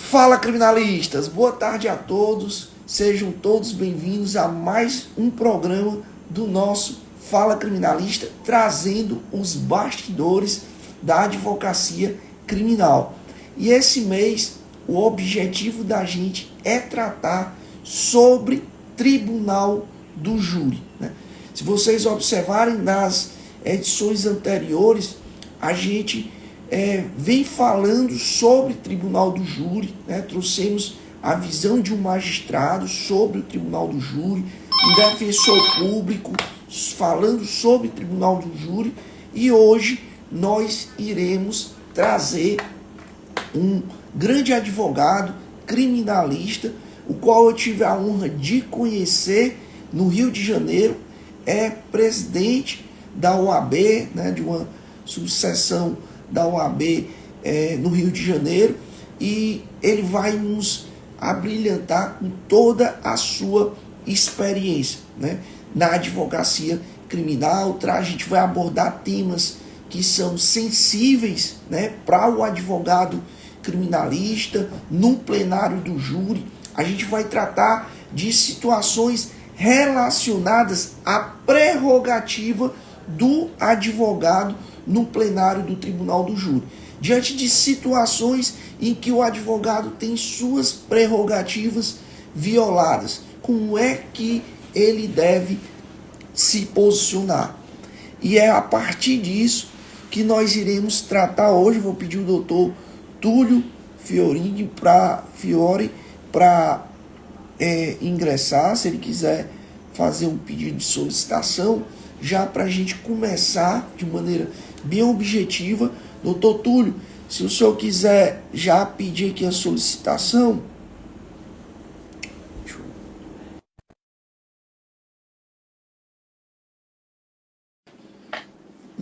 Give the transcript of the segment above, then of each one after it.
Fala, criminalistas! Boa tarde a todos. Sejam todos bem-vindos a mais um programa do nosso Fala Criminalista, trazendo os bastidores da advocacia criminal. E esse mês, o objetivo da gente é tratar sobre Tribunal do Júri, né? Se vocês observarem nas edições anteriores, a gente vem falando sobre o Tribunal do Júri, né? Trouxemos a visão de um magistrado sobre o Tribunal do Júri, um defensor público falando sobre o Tribunal do Júri, e hoje nós iremos trazer um grande advogado criminalista, o qual eu tive a honra de conhecer no Rio de Janeiro, é presidente da OAB, né, de uma subseção da OAB no Rio de Janeiro, e ele vai nos abrilhantar com toda a sua experiência, né, na advocacia criminal. A gente vai abordar temas que são sensíveis, né, para o advogado criminalista. No plenário do júri, a gente vai tratar de situações relacionadas à prerrogativa do advogado no plenário do Tribunal do Júri, diante de situações em que o advogado tem suas prerrogativas violadas. Como é que ele deve se posicionar? E é a partir disso que nós iremos tratar hoje. Vou pedir o doutor Túlio Fiori para ingressar, se ele quiser fazer um pedido de solicitação, já para a gente começar de maneira bem objetiva. Doutor Túlio, se o senhor quiser já pedir aqui a solicitação.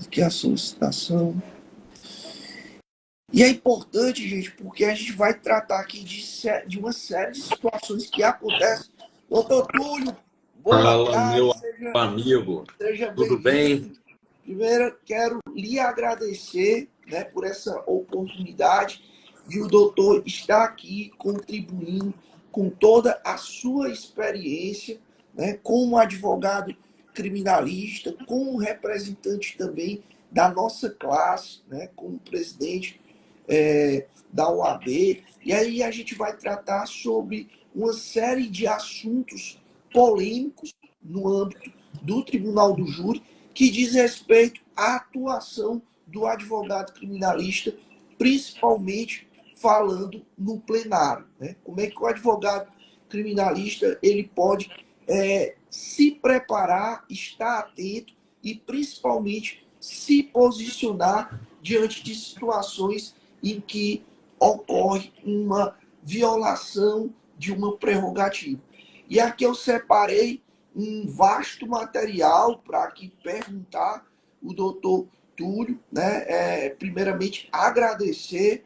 Aqui a solicitação. E é importante, gente, porque a gente vai tratar aqui de uma série de situações que acontecem. Doutor Túlio, boa Fala, tarde, meu amigo. seja Tudo bem? bem-vindo. Primeiro, quero lhe agradecer, né, por essa oportunidade de o doutor estar aqui contribuindo com toda a sua experiência, né, como advogado criminalista, como representante também da nossa classe, né, como presidente da OAB. E aí a gente vai tratar sobre uma série de assuntos polêmicos no âmbito do Tribunal do Júri, que diz respeito à atuação do advogado criminalista, principalmente falando no plenário, né? Como é que o advogado criminalista ele pode se preparar, estar atento e principalmente se posicionar diante de situações em que ocorre uma violação de uma prerrogativa. E aqui eu separei um vasto material para aqui perguntar o doutor Túlio, né? Primeiramente, agradecer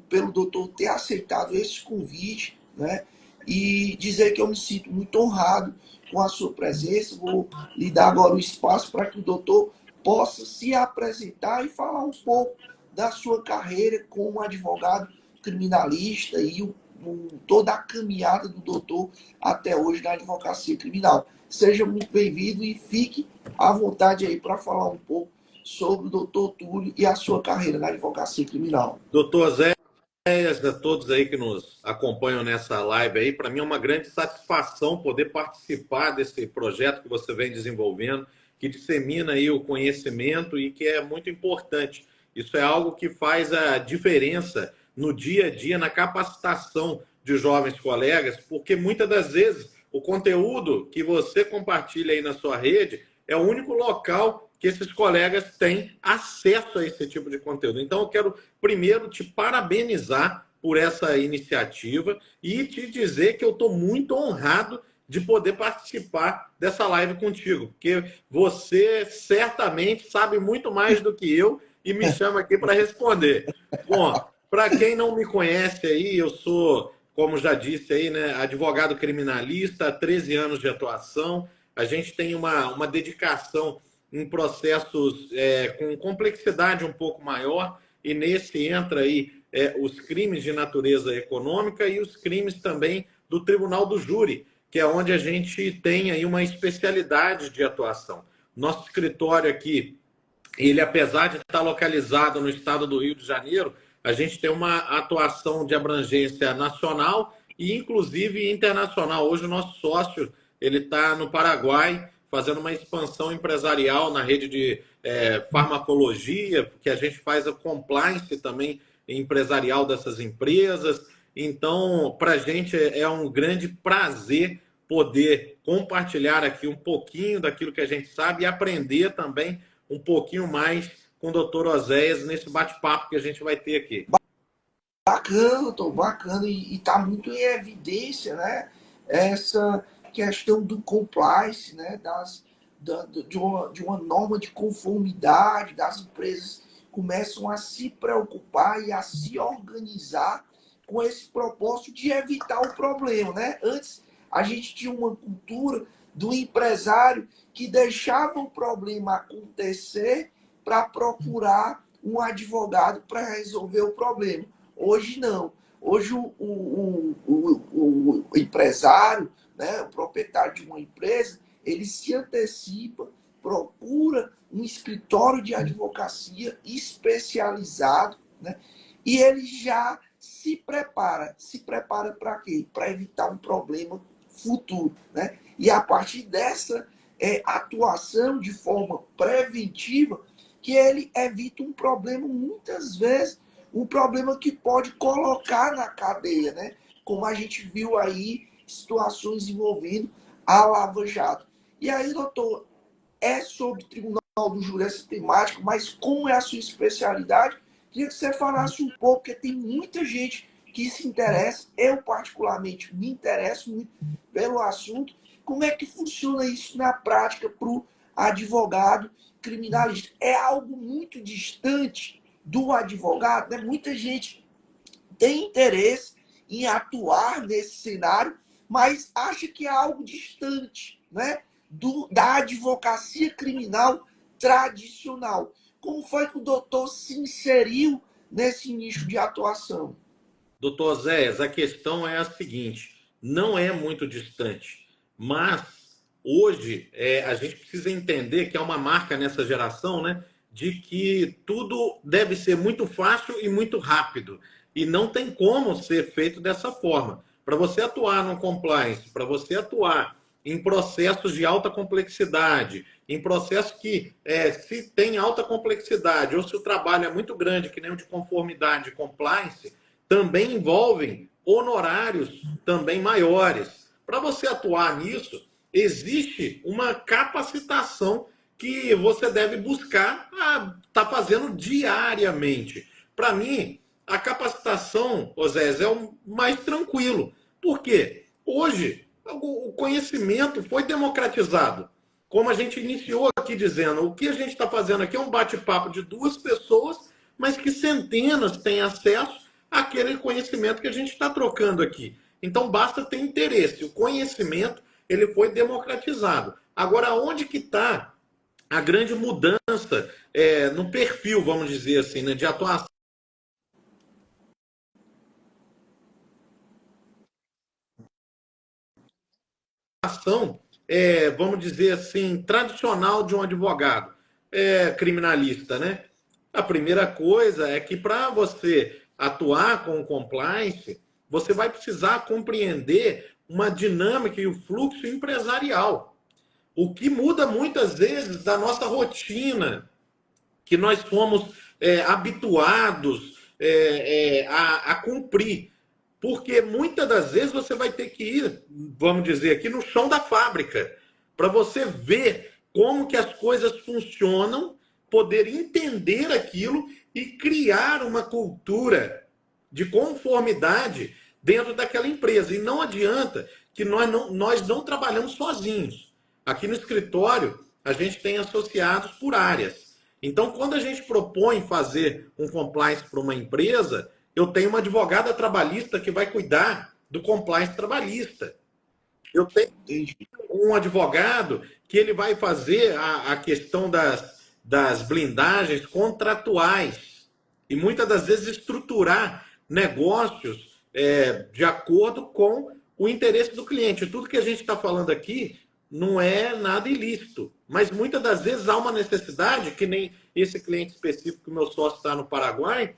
pelo doutor ter aceitado esse convite, né? E dizer que eu me sinto muito honrado com a sua presença. Vou lhe dar agora o espaço para que o doutor possa se apresentar e falar um pouco da sua carreira como advogado criminalista e toda a caminhada do doutor até hoje na advocacia criminal. Seja muito bem-vindo e fique à vontade aí para falar um pouco sobre o doutor Túlio e a sua carreira na advocacia criminal. Doutor Zé, a todos aí que nos acompanham nessa live aí, para mim é uma grande satisfação poder participar desse projeto que você vem desenvolvendo, que dissemina aí o conhecimento e que é muito importante. Isso é algo que faz a diferença no dia a dia, na capacitação de jovens colegas, porque muitas das vezes o conteúdo que você compartilha aí na sua rede é o único local que esses colegas têm acesso a esse tipo de conteúdo. Então, eu quero primeiro te parabenizar por essa iniciativa e te dizer que eu estou muito honrado de poder participar dessa live contigo, porque você certamente sabe muito mais do que eu e me chama aqui para responder. Bom, para quem não me conhece aí, eu sou, como já disse aí, né, advogado criminalista, 13 anos de atuação. A gente tem uma dedicação em processos com complexidade um pouco maior, e nesse entra aí os crimes de natureza econômica e os crimes também do Tribunal do Júri, que é onde a gente tem aí uma especialidade de atuação. Nosso escritório aqui, ele, apesar de estar localizado no estado do Rio de Janeiro, a gente tem uma atuação de abrangência nacional e, inclusive, internacional. Hoje, o nosso sócio ele está no Paraguai, fazendo uma expansão empresarial na rede de farmacologia, que a gente faz a compliance também empresarial dessas empresas. Então, para a gente é um grande prazer poder compartilhar aqui um pouquinho daquilo que a gente sabe e aprender também um pouquinho mais com o Dr. Oséias nesse bate-papo que a gente vai ter aqui. Bacana, doutor, bacana. E está muito em evidência, né? Essa questão do compliance, né? De uma norma de conformidade, das empresas começam a se preocupar e a se organizar com esse propósito de evitar o problema, né? Antes, a gente tinha uma cultura do empresário que deixava o problema acontecer para procurar um advogado para resolver o problema. Hoje não. Hoje o empresário, né, o proprietário de uma empresa, ele se antecipa, procura um escritório de advocacia especializado, né, e ele já se prepara. Se prepara para quê? Para evitar um problema futuro, né? E a partir dessa atuação de forma preventiva, que ele evita um problema, muitas vezes, um problema que pode colocar na cadeia, né? Como a gente viu aí, situações envolvendo a Lava Jato. E aí, doutor, é sobre o Tribunal do Júri essa temática, mas como é a sua especialidade, queria que você falasse um pouco, porque tem muita gente que se interessa, eu particularmente me interesso muito pelo assunto. Como é que funciona isso na prática para o advogado criminalista? É algo muito distante do advogado, né? Muita gente tem interesse em atuar nesse cenário, mas acha que é algo distante, né? Da advocacia criminal tradicional. Como foi que o doutor se inseriu nesse nicho de atuação? Doutor Zéias, a questão é a seguinte: não é muito distante, mas hoje a gente precisa entender que é uma marca nessa geração, né, de que tudo deve ser muito fácil e muito rápido. E não tem como ser feito dessa forma. Para você atuar no compliance, para você atuar em processos de alta complexidade, em processos que, se tem alta complexidade, ou se o trabalho é muito grande, que nem o de conformidade, compliance, também envolvem honorários também maiores. Para você atuar nisso, existe uma capacitação que você deve buscar estar fazendo diariamente. Para mim, a capacitação, Osés, é o mais tranquilo. Por quê? Hoje, o conhecimento foi democratizado. Como a gente iniciou aqui dizendo, o que a gente está fazendo aqui é um bate-papo de duas pessoas, mas que centenas têm acesso àquele conhecimento que a gente está trocando aqui. Então, basta ter interesse. O conhecimento ele foi democratizado. Agora, onde que está a grande mudança no perfil, vamos dizer assim, né, de atuação? Vamos dizer assim, tradicional de um advogado criminalista, né? A primeira coisa é que para você atuar com o compliance, você vai precisar compreender uma dinâmica e o fluxo empresarial. O que muda muitas vezes da nossa rotina, que nós fomos habituados a cumprir. Porque muitas das vezes você vai ter que ir, vamos dizer aqui, no chão da fábrica, para você ver como que as coisas funcionam, poder entender aquilo e criar uma cultura de conformidade dentro daquela empresa. E não adianta que nós não trabalhamos sozinhos. Aqui no escritório, a gente tem associados por áreas. Então, quando a gente propõe fazer um compliance para uma empresa, eu tenho uma advogada trabalhista que vai cuidar do compliance trabalhista. Eu tenho um advogado que ele vai fazer a questão das blindagens contratuais. e muitas das vezes estruturar negócios de acordo com o interesse do cliente. Tudo que a gente está falando aqui não é nada ilícito, mas muitas das vezes há uma necessidade, que nem esse cliente específico que o meu sócio está no Paraguai,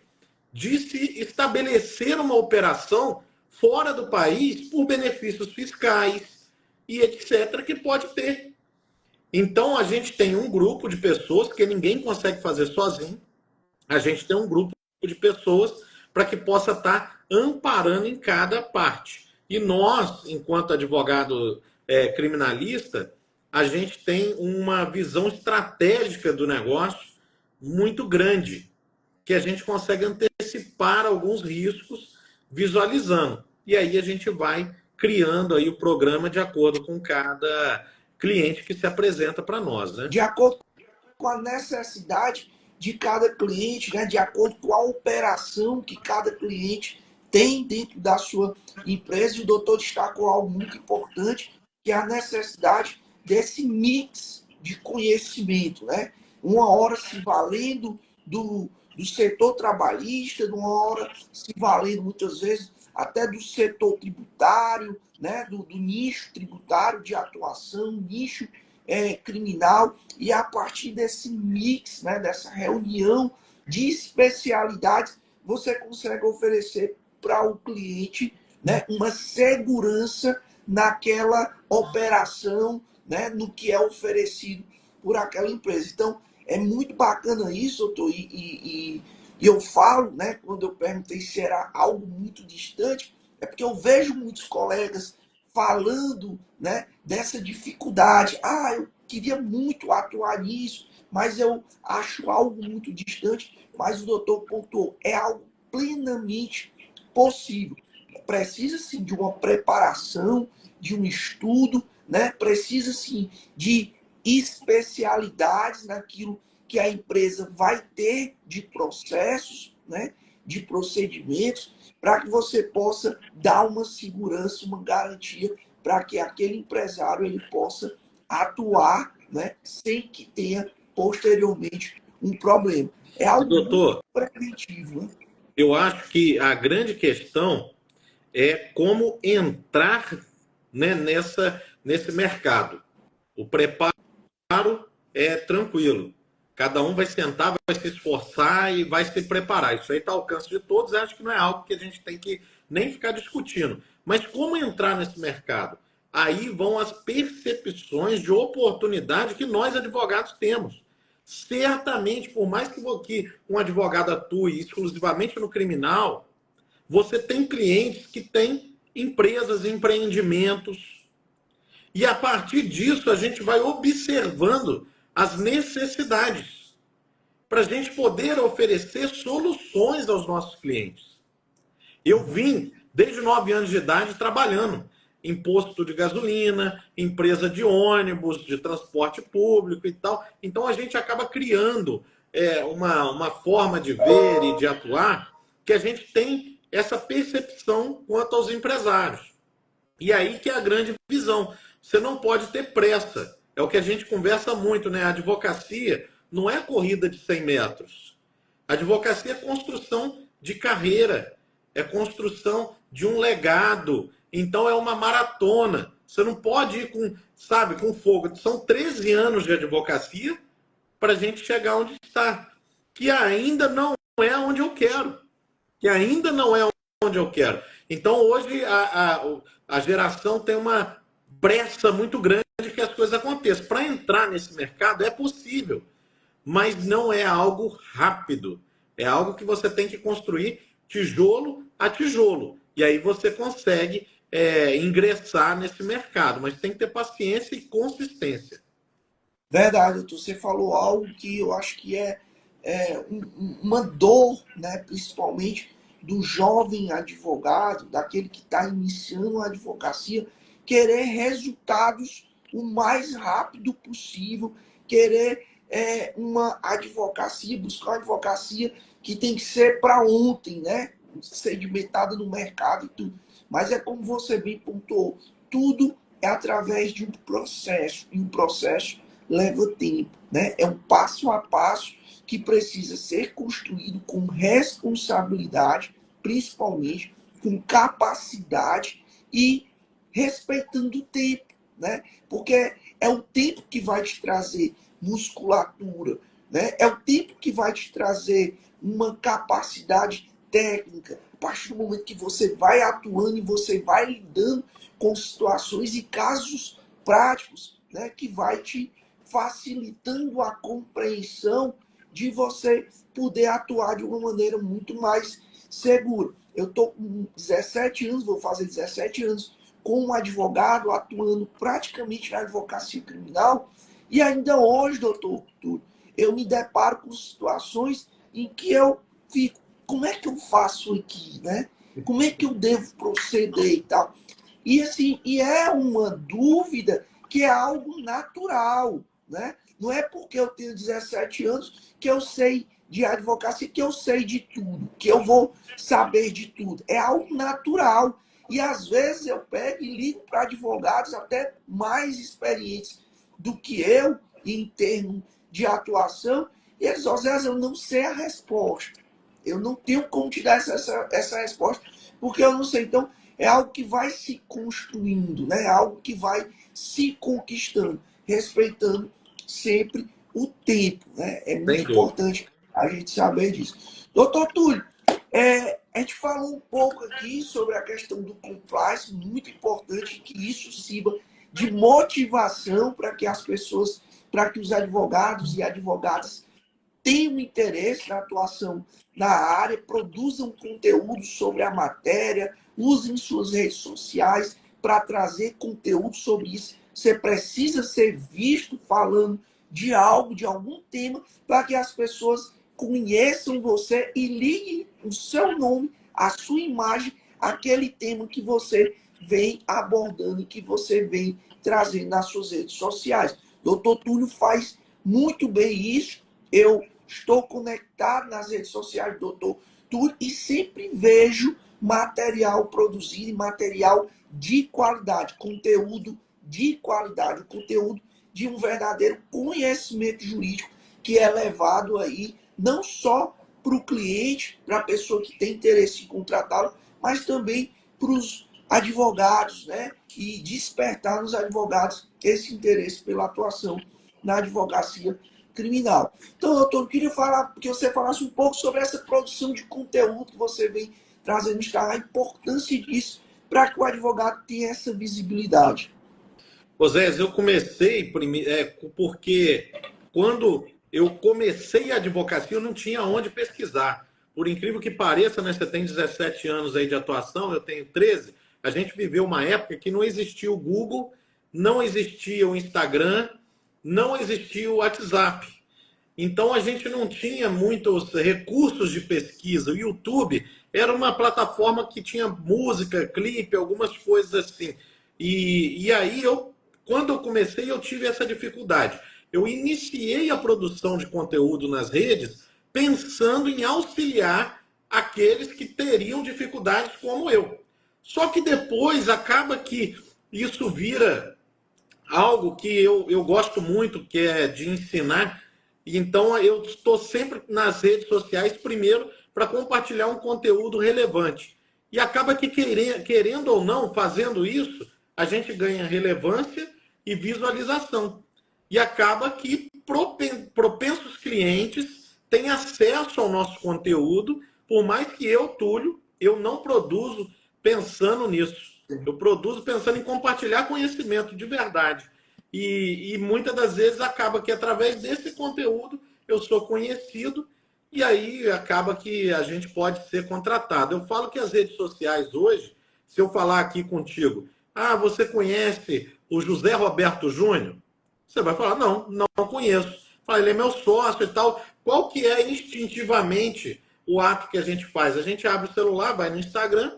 de se estabelecer uma operação fora do país por benefícios fiscais e etc. que pode ter. Então, a gente tem um grupo de pessoas que ninguém consegue fazer sozinho. A gente tem um grupo de pessoas para que possa estar amparando em cada parte. E nós, enquanto advogado criminalista, a gente tem uma visão estratégica do negócio muito grande, que a gente consegue antecipar alguns riscos visualizando. E aí a gente vai criando aí o programa de acordo com cada cliente que se apresenta para nós, né? De acordo com a necessidade de cada cliente, né? De acordo com a operação que cada cliente tem dentro da sua empresa. E o doutor destacou algo muito importante, que é a necessidade desse mix de conhecimento, né? Uma hora se valendo do setor trabalhista, uma hora se valendo muitas vezes até do setor tributário, né? do nicho tributário de atuação, nicho criminal, e a partir desse mix, né? Dessa reunião de especialidades, você consegue oferecer para o cliente, né? Uma segurança naquela operação, né? No que é oferecido por aquela empresa. Então, é muito bacana isso, doutor, e eu falo, né, quando eu perguntei se era algo muito distante, é porque eu vejo muitos colegas falando, né, dessa dificuldade. Eu queria muito atuar nisso, mas eu acho algo muito distante. Mas o doutor pontuou, é algo plenamente possível. Precisa, sim, de uma preparação, de um estudo, né? Precisa, sim, de especialidades naquilo que a empresa vai ter de processos, né? De procedimentos, para que você possa dar uma segurança, uma garantia para que aquele empresário ele possa atuar, né? Sem que tenha posteriormente um problema. É algo muito Doutor, preventivo, né? eu acho que a grande questão é como entrar, né, nesse mercado. O preparo é tranquilo. Cada um vai sentar, vai se esforçar e vai se preparar. Isso aí está ao alcance de todos. Acho que não é algo que a gente tem que nem ficar discutindo. Mas como entrar nesse mercado? Aí vão as percepções de oportunidade que nós advogados temos. Certamente, por mais que um advogado atue exclusivamente no criminal, você tem clientes que têm empresas, empreendimentos. E a partir disso, a gente vai observando as necessidades para a gente poder oferecer soluções aos nossos clientes. Eu vim, desde 9 anos de idade, trabalhando em posto de gasolina, empresa de ônibus, de transporte público e tal. Então, a gente acaba criando uma forma de ver e de atuar que a gente tem essa percepção quanto aos empresários. E aí que é a grande visão. Você não pode ter pressa. É o que a gente conversa muito, né? A advocacia não é corrida de 100 metros. A advocacia é construção de carreira, é construção de um legado. Então é uma maratona. Você não pode ir com, sabe, com fogo. São 13 anos de advocacia para a gente chegar onde está. Que ainda não é onde eu quero. Que ainda não é onde eu quero. Então hoje a geração tem uma pressa muito grande que as coisas aconteçam. Para entrar nesse mercado é possível, mas não é algo rápido. É algo que você tem que construir tijolo a tijolo. E aí você consegue ingressar nesse mercado. Mas tem que ter paciência e consistência. Verdade, doutor. Você falou algo que eu acho que uma dor, né, principalmente do jovem advogado, daquele que está iniciando a advocacia, querer resultados o mais rápido possível, querer uma advocacia, buscar uma advocacia que tem que ser para ontem, né? Sedimentada no mercado e tudo. Mas é como você bem pontuou, tudo é através de um processo, e um processo leva tempo, né? É um passo a passo que precisa ser construído com responsabilidade, principalmente com capacidade e respeitando o tempo, né? Porque é o tempo que vai te trazer musculatura, né? É o tempo que vai te trazer uma capacidade técnica. A partir do momento que você vai atuando e você vai lidando com situações e casos práticos, né, que vai te facilitando a compreensão de você poder atuar de uma maneira muito mais segura. Eu estou com 17 anos, vou fazer 17 anos como advogado, atuando praticamente na advocacia criminal, e ainda hoje, doutor, eu me deparo com situações em que eu fico, como é que eu faço aqui, né? Como é que eu devo proceder e tal? E assim, e é uma dúvida que é algo natural, né? Não é porque eu tenho 17 anos que eu sei de advocacia, que eu sei de tudo, que eu vou saber de tudo. É algo natural. E às vezes eu pego e ligo para advogados até mais experientes do que eu em termos de atuação, e eles, ó, Zé, eu não sei a resposta. Eu não tenho como te dar essa resposta, porque eu não sei. Então, é algo que vai se construindo, né? É algo que vai se conquistando, respeitando sempre o tempo, né? É muito Sem dúvida. importante a gente saber disso. Doutor Túlio, a gente falou um pouco aqui sobre a questão do compliance, muito importante que isso sirva de motivação para que as pessoas, para que os advogados e advogadas tenham interesse na atuação na área, produzam conteúdo sobre a matéria, usem suas redes sociais para trazer conteúdo sobre isso. Você precisa ser visto falando de algo, de algum tema, para que as pessoas conheçam você e liguem o seu nome, a sua imagem, àquele tema que você vem abordando e que você vem trazendo nas suas redes sociais. Doutor Túlio faz muito bem isso. Eu estou conectado nas redes sociais do doutor Túlio e sempre vejo material produzido, material de qualidade, conteúdo de qualidade, conteúdo de um verdadeiro conhecimento jurídico que é levado aí não só para o cliente, para a pessoa que tem interesse em contratá-lo, mas também para os advogados, né? E despertar nos advogados esse interesse pela atuação na advocacia criminal. Então, doutor, eu queria falar, que você falasse um pouco sobre essa produção de conteúdo que você vem trazendo, a importância disso para que o advogado tenha essa visibilidade. Osés, eu comecei porque quando eu comecei a advocacia, eu não tinha onde pesquisar. Por incrível que pareça, né, você tem 17 anos aí de atuação, eu tenho 13. A gente viveu uma época que não existia o Google, não existia o Instagram, não existia o WhatsApp. Então a gente não tinha muitos recursos de pesquisa. O YouTube era uma plataforma que tinha música, clipe, algumas coisas assim. E aí quando eu comecei, eu tive essa dificuldade. Eu iniciei a produção de conteúdo nas redes pensando em auxiliar aqueles que teriam dificuldades como eu. Só que depois acaba que isso vira algo que eu gosto muito, que é de ensinar. Então, eu estou sempre nas redes sociais, primeiro, para compartilhar um conteúdo relevante. E acaba que, querendo ou não, fazendo isso, a gente ganha relevância e visualização. E acaba que propensos clientes têm acesso ao nosso conteúdo, por mais que eu, Túlio, eu não produzo pensando nisso. Eu produzo pensando em compartilhar conhecimento de verdade. E muitas das vezes acaba que através desse conteúdo eu sou conhecido e aí acaba que a gente pode ser contratado. Eu falo que as redes sociais hoje, se eu falar aqui contigo, ah, você conhece o José Roberto Júnior? Você vai falar, não, não conheço. Fala, ele é meu sócio e tal. Qual que é instintivamente o ato que a gente faz? A gente abre o celular, vai no Instagram,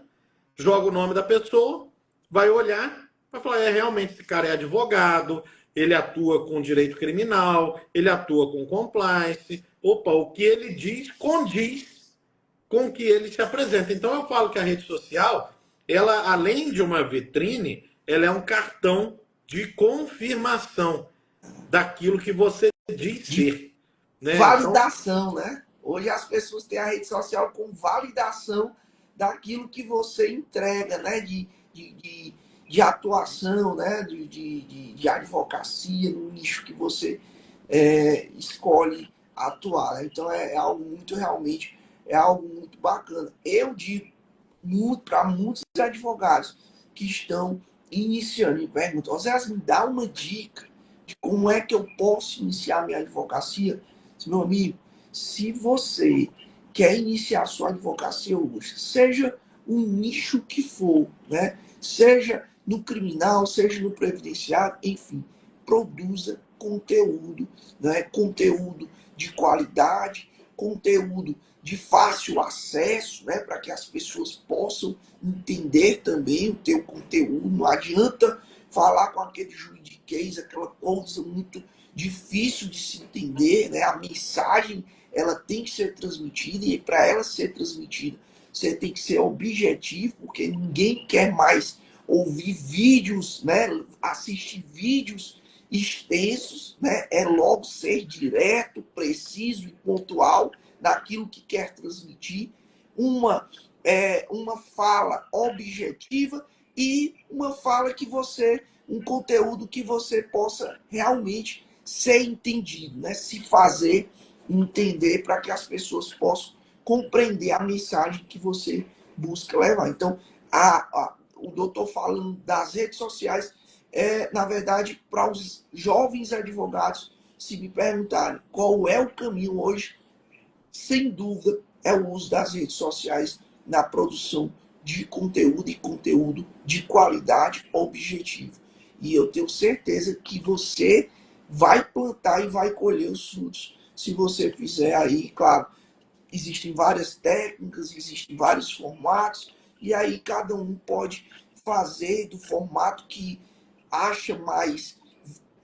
joga o nome da pessoa, vai olhar, vai falar, realmente esse cara é advogado, ele atua com direito criminal, ele atua com compliance. Opa, o que ele diz condiz com o que ele se apresenta. Então eu falo que a rede social, ela além de uma vitrine, ela é um cartão de confirmação. daquilo que você diz De ser. Né? Então, validação, né? Hoje as pessoas têm a rede social com validação daquilo que você entrega, né? De atuação, né? De advocacia no nicho que você escolhe atuar. Então é algo muito realmente, é algo muito bacana. Eu digo muito para muitos advogados que estão iniciando e perguntam, Osés, me dá uma dica de como é que eu posso iniciar minha advocacia. Meu amigo, se você quer iniciar sua advocacia hoje, seja um nicho que for, né? Seja no criminal, seja no previdenciário, enfim, produza conteúdo, né? Conteúdo de qualidade, conteúdo de fácil acesso, né? Para que as pessoas possam entender também o teu conteúdo. Não adianta falar com aquele juridiquês, aquela coisa muito difícil de se entender, né? A mensagem ela tem que ser transmitida e para ela ser transmitida você tem que ser objetivo, porque ninguém quer mais ouvir vídeos, né? Assistir vídeos extensos, né? É logo ser direto, preciso e pontual naquilo que quer transmitir, uma fala objetiva e uma fala que você, um conteúdo que você possa realmente ser entendido, né? Se fazer entender para que as pessoas possam compreender a mensagem que você busca levar. Então, o doutor falando das redes sociais na verdade, para os jovens advogados, se me perguntarem qual é o caminho hoje, sem dúvida, é o uso das redes sociais na produção de conteúdo e conteúdo de qualidade objetiva. E eu tenho certeza que você vai plantar e vai colher os frutos se você fizer aí, claro, existem várias técnicas, existem vários formatos, e aí cada um pode fazer do formato que acha mais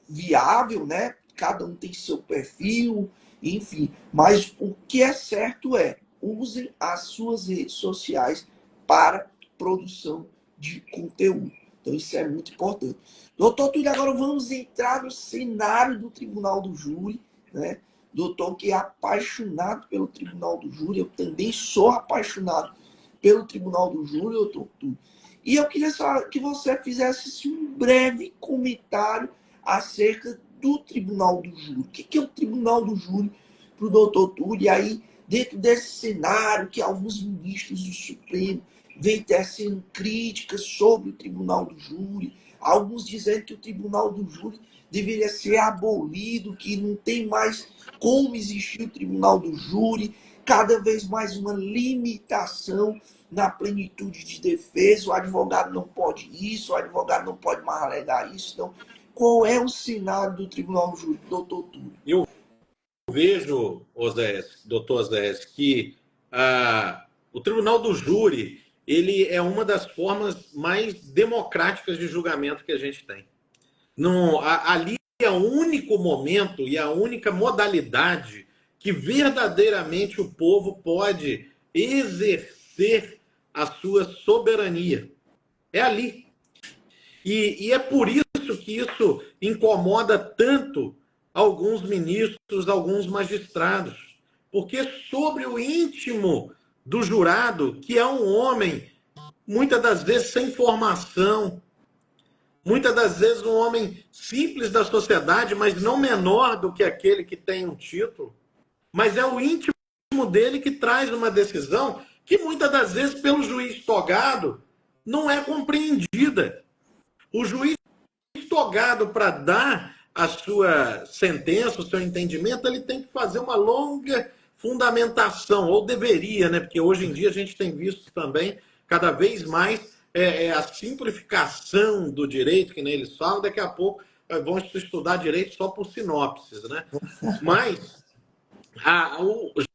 viável, né? Cada um tem seu perfil, enfim. Mas o que é certo é, usem as suas redes sociais para produção de conteúdo. Então isso é muito importante. Doutor Túlio, agora vamos entrar no cenário do Tribunal do Júri, né? Doutor que é apaixonado pelo Tribunal do Júri, eu também sou apaixonado pelo Tribunal do Júri, doutor Túlio. E eu queria só que você fizesse um breve comentário acerca do Tribunal do Júri. O que é o Tribunal do Júri para o doutor Túlio? E aí, dentro desse cenário que alguns ministros do Supremo vêm tecendo críticas sobre o Tribunal do Júri, alguns dizendo que o Tribunal do Júri deveria ser abolido, que não tem mais como existir o Tribunal do Júri, cada vez mais uma limitação na plenitude de defesa, o advogado não pode isso, o advogado não pode mais alegar isso. Então, qual é o cenário do Tribunal do Júri, doutor Túlio? eu vejo, doutor Osés, que o Tribunal do Júri ele é uma das formas mais democráticas de julgamento que a gente tem. Não, ali é o único momento e a única modalidade que verdadeiramente o povo pode exercer a sua soberania. É ali. E é por isso que isso incomoda tanto alguns ministros, alguns magistrados. Porque sobre o íntimo do jurado, que é um homem, muitas das vezes sem formação, muitas das vezes um homem simples da sociedade, mas não menor do que aquele que tem um título, mas é o íntimo dele que traz uma decisão que muitas das vezes pelo juiz togado não é compreendida. O juiz togado para dar a sua sentença, o seu entendimento, ele tem que fazer uma longa fundamentação, ou deveria, né? Porque hoje em dia a gente tem visto também cada vez mais a simplificação do direito, que nem eles falam, daqui a pouco vão estudar direito só por sinopses, né? Mas,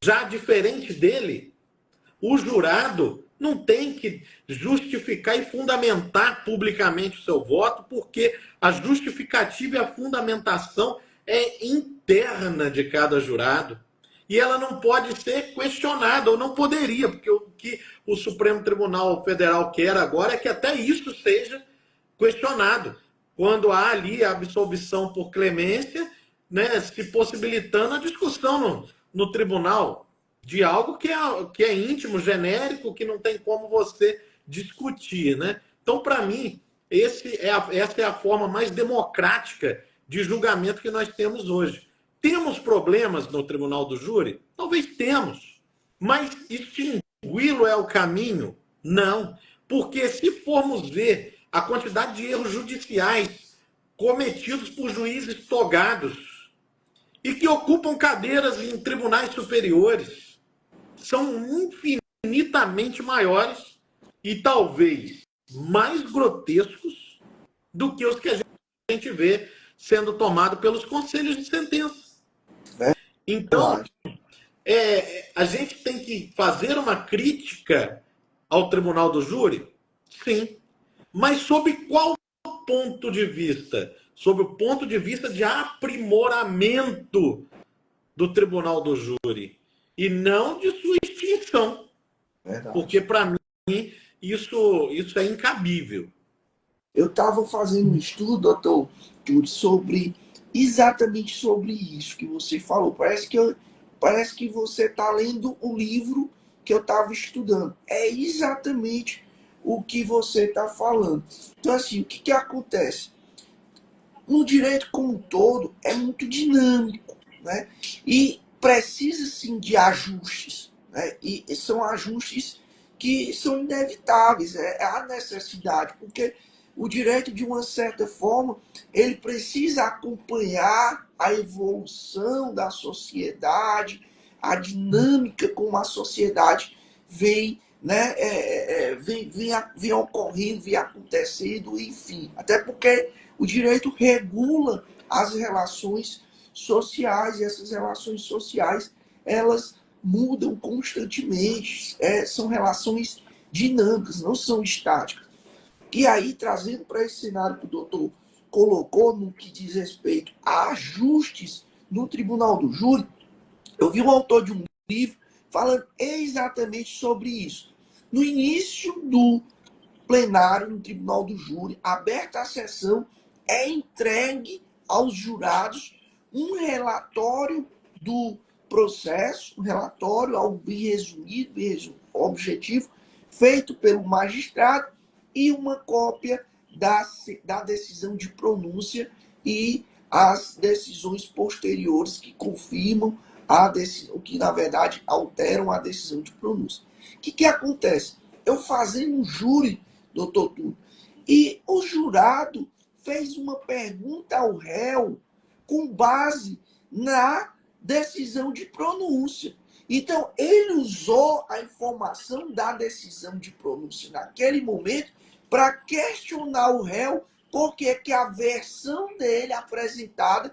já diferente dele, o jurado não tem que justificar e fundamentar publicamente o seu voto, porque a justificativa e a fundamentação é interna de cada jurado. E ela não pode ser questionada, ou não poderia, porque o que o Supremo Tribunal Federal quer agora é que até isso seja questionado. quando há ali a absolvição por clemência, né, se possibilitando a discussão no tribunal de algo que é íntimo, genérico, que não tem como você discutir, né? Então, para mim, essa é a forma mais democrática de julgamento que nós temos hoje. Temos problemas no tribunal do júri? Talvez temos. Mas extingui-lo é o caminho? Não. Porque se formos ver a quantidade de erros judiciais cometidos por juízes togados e que ocupam cadeiras em tribunais superiores são infinitamente maiores e talvez mais grotescos do que os que a gente vê sendo tomado pelos conselhos de sentença. Então, a gente tem que fazer uma crítica ao tribunal do júri? Sim. Mas sob qual ponto de vista? Sob o ponto de vista de aprimoramento do tribunal do júri e não de sua extinção. Verdade. Porque, para mim, isso é incabível. Eu estava fazendo um estudo, doutor Túlio, exatamente sobre isso que você falou. Parece que você está lendo o livro que eu estava estudando. É exatamente o que você está falando. Então, assim, o que acontece? No direito como um todo, é muito dinâmico, né? E precisa, sim, de ajustes, né? E são ajustes que são inevitáveis, a necessidade, porque o direito, de uma certa forma, ele precisa acompanhar a evolução da sociedade, a dinâmica como a sociedade vem, né, vem ocorrendo, vem acontecendo, enfim. Até porque o direito regula as relações sociais, e essas relações sociais, elas mudam constantemente, são relações dinâmicas, não são estáticas. E aí, trazendo para esse cenário que o doutor colocou no que diz respeito a ajustes no tribunal do júri, eu vi um autor de um livro falando exatamente sobre isso. No início do plenário no tribunal do júri, aberta a sessão, é entregue aos jurados um relatório do processo, um relatório algo bem resumido, bem objetivo, feito pelo magistrado, e uma cópia da decisão de pronúncia e as decisões posteriores que confirmam a decisão, que na verdade alteram a decisão de pronúncia. O que acontece? Eu fazendo um júri, doutor Túlio, e o jurado fez uma pergunta ao réu com base na decisão de pronúncia. Então, ele usou a informação da decisão de pronúncia naquele momento para questionar o réu porque que a versão dele apresentada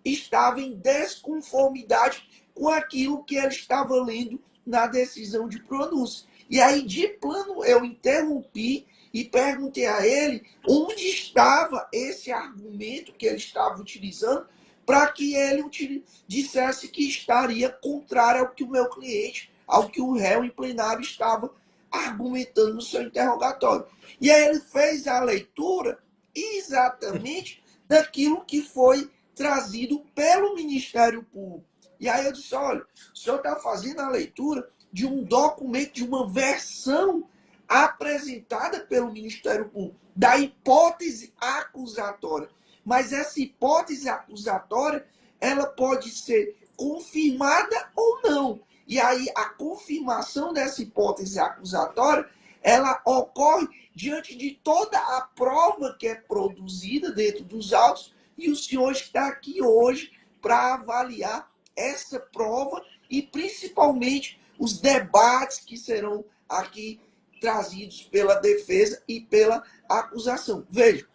estava em desconformidade com aquilo que ele estava lendo na decisão de pronúncia. E aí, de plano, eu interrompi e perguntei a ele onde estava esse argumento que ele estava utilizando para que ele dissesse que estaria contrário ao que o meu cliente, ao que o réu em plenário estava argumentando no seu interrogatório. E aí ele fez a leitura exatamente daquilo que foi trazido pelo Ministério Público. E aí eu disse, olha, o senhor está fazendo a leitura de um documento, de uma versão apresentada pelo Ministério Público, da hipótese acusatória. Mas essa hipótese acusatória, ela pode ser confirmada ou não. E aí a confirmação dessa hipótese acusatória, ela ocorre diante de toda a prova que é produzida dentro dos autos, e o senhor está aqui hoje para avaliar essa prova e principalmente os debates que serão aqui trazidos pela defesa e pela acusação. Veja,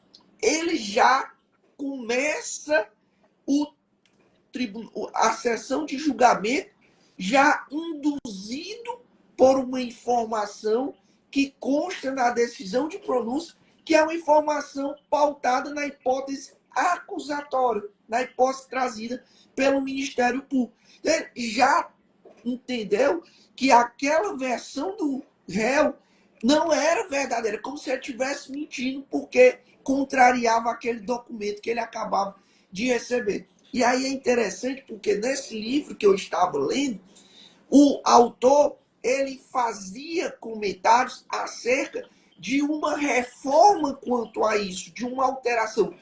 ele já começa a sessão de julgamento já induzido por uma informação que consta na decisão de pronúncia, que é uma informação pautada na hipótese acusatória, na hipótese trazida pelo Ministério Público. Ele já entendeu que aquela versão do réu não era verdadeira, como se ele estivesse mentindo, porque contrariava aquele documento que ele acabava de receber. E aí é interessante, porque nesse livro que eu estava lendo, o autor ele fazia comentários acerca de uma reforma quanto a isso, de uma alteração,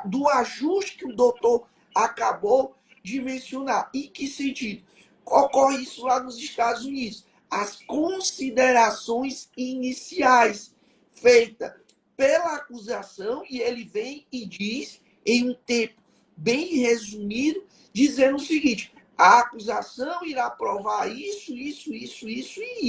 do ajuste que o doutor acabou de mencionar. Em que sentido? Ocorre isso lá nos Estados Unidos. As considerações iniciais feitas pela acusação, e ele vem e diz, em um tempo bem resumido, dizendo o seguinte: a acusação irá provar isso, isso e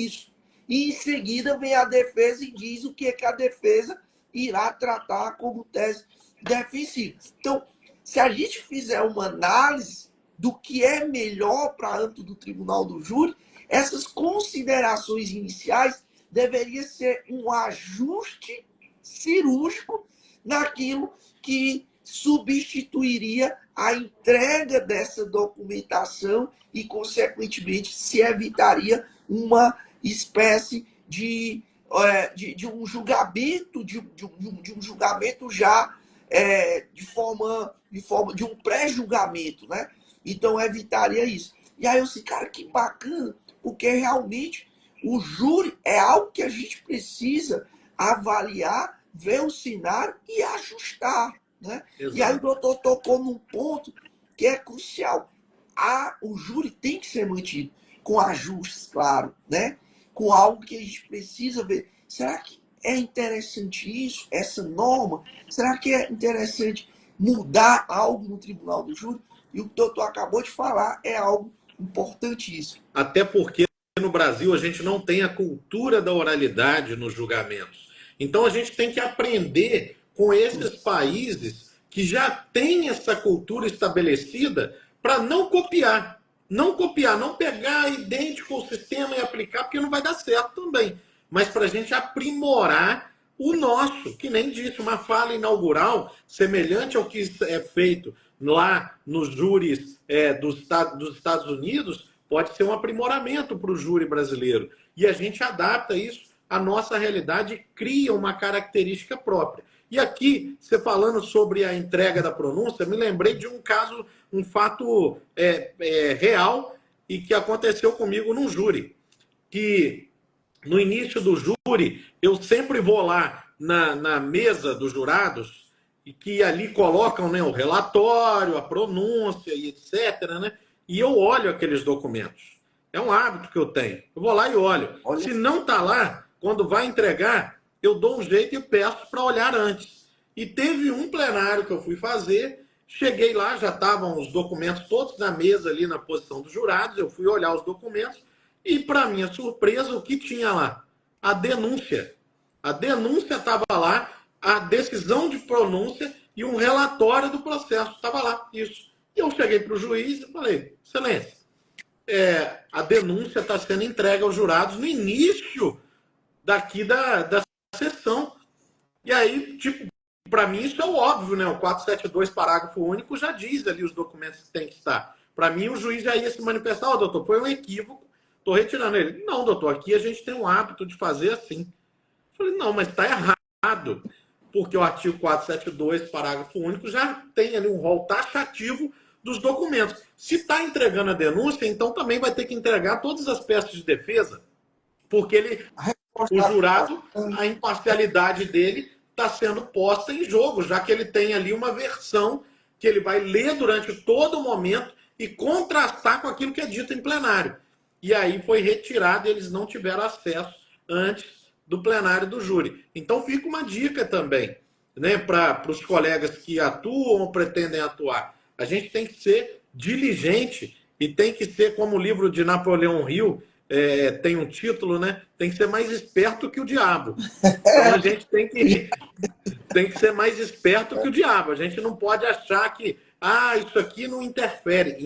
isso. E em seguida vem a defesa e diz o que, é que a defesa irá tratar como tese defensiva. Então, se a gente fizer uma análise do que é melhor para âmbito do tribunal do júri, essas considerações iniciais deveriam ser um ajuste cirúrgico naquilo que substituiria a entrega dessa documentação e, consequentemente, se evitaria uma espécie de um julgamento, de um julgamento já de um pré-julgamento, né? Então, evitaria isso. E aí eu disse, cara, que bacana, porque realmente o júri é algo que a gente precisa avaliar, ver o cenário e ajustar, né? E aí o doutor tocou num ponto que é crucial. O júri tem que ser mantido com ajustes, claro, né? Com algo que a gente precisa ver. Será que é interessante isso, essa norma? Será que é interessante mudar algo no tribunal do júri? E o que o doutor acabou de falar é algo importantíssimo. Até porque no Brasil a gente não tem a cultura da oralidade nos julgamentos. Então a gente tem que aprender com esses países que já têm essa cultura estabelecida para não copiar. Não copiar, não pegar idêntico o sistema e aplicar, porque não vai dar certo também. Mas para a gente aprimorar o nosso, que nem disse, uma fala inaugural semelhante ao que é feito lá nos júris dos Estados Unidos, pode ser um aprimoramento para o júri brasileiro. E a gente adapta isso à nossa realidade e cria uma característica própria. E aqui, você falando sobre a entrega da pronúncia, me lembrei de um caso, um fato real e que aconteceu comigo num júri. Que no início do júri, eu sempre vou lá na mesa dos jurados e que ali colocam, né, o relatório, a pronúncia e etc., né? E eu olho aqueles documentos. É um hábito que eu tenho. Eu vou lá e olho. Se não está lá, quando vai entregar, eu dou um jeito e peço para olhar antes. E teve um plenário que eu fui fazer, cheguei lá, já estavam os documentos todos na mesa ali na posição dos jurados, eu fui olhar os documentos e, para minha surpresa, o que tinha lá? A denúncia. A denúncia estava lá, a decisão de pronúncia e um relatório do processo estava lá, isso. E eu cheguei para o juiz e falei, excelência, a denúncia está sendo entregue aos jurados no início daqui da sessão. E aí, tipo, para mim isso é o óbvio, né? O 472, parágrafo único, já diz ali os documentos que tem que estar. Para mim, o juiz já ia se manifestar, doutor, foi um equívoco, estou retirando ele. Não, doutor, aqui a gente tem um hábito de fazer assim. Eu falei, não, mas está errado, porque o artigo 472, parágrafo único, já tem ali um rol taxativo dos documentos. Se está entregando a denúncia, então também vai ter que entregar todas as peças de defesa, porque o jurado, a imparcialidade dele está sendo posta em jogo, já que ele tem ali uma versão que ele vai ler durante todo o momento e contrastar com aquilo que é dito em plenário. E aí foi retirado e eles não tiveram acesso antes do plenário do júri. Então fica uma dica também, né, para os colegas que atuam ou pretendem atuar. A gente tem que ser diligente e tem que ser, como o livro de Napoleão Hill tem um título, né? Tem que ser mais esperto que o diabo. Então a gente tem que ser mais esperto que o diabo. A gente não pode achar que isso aqui não interfere.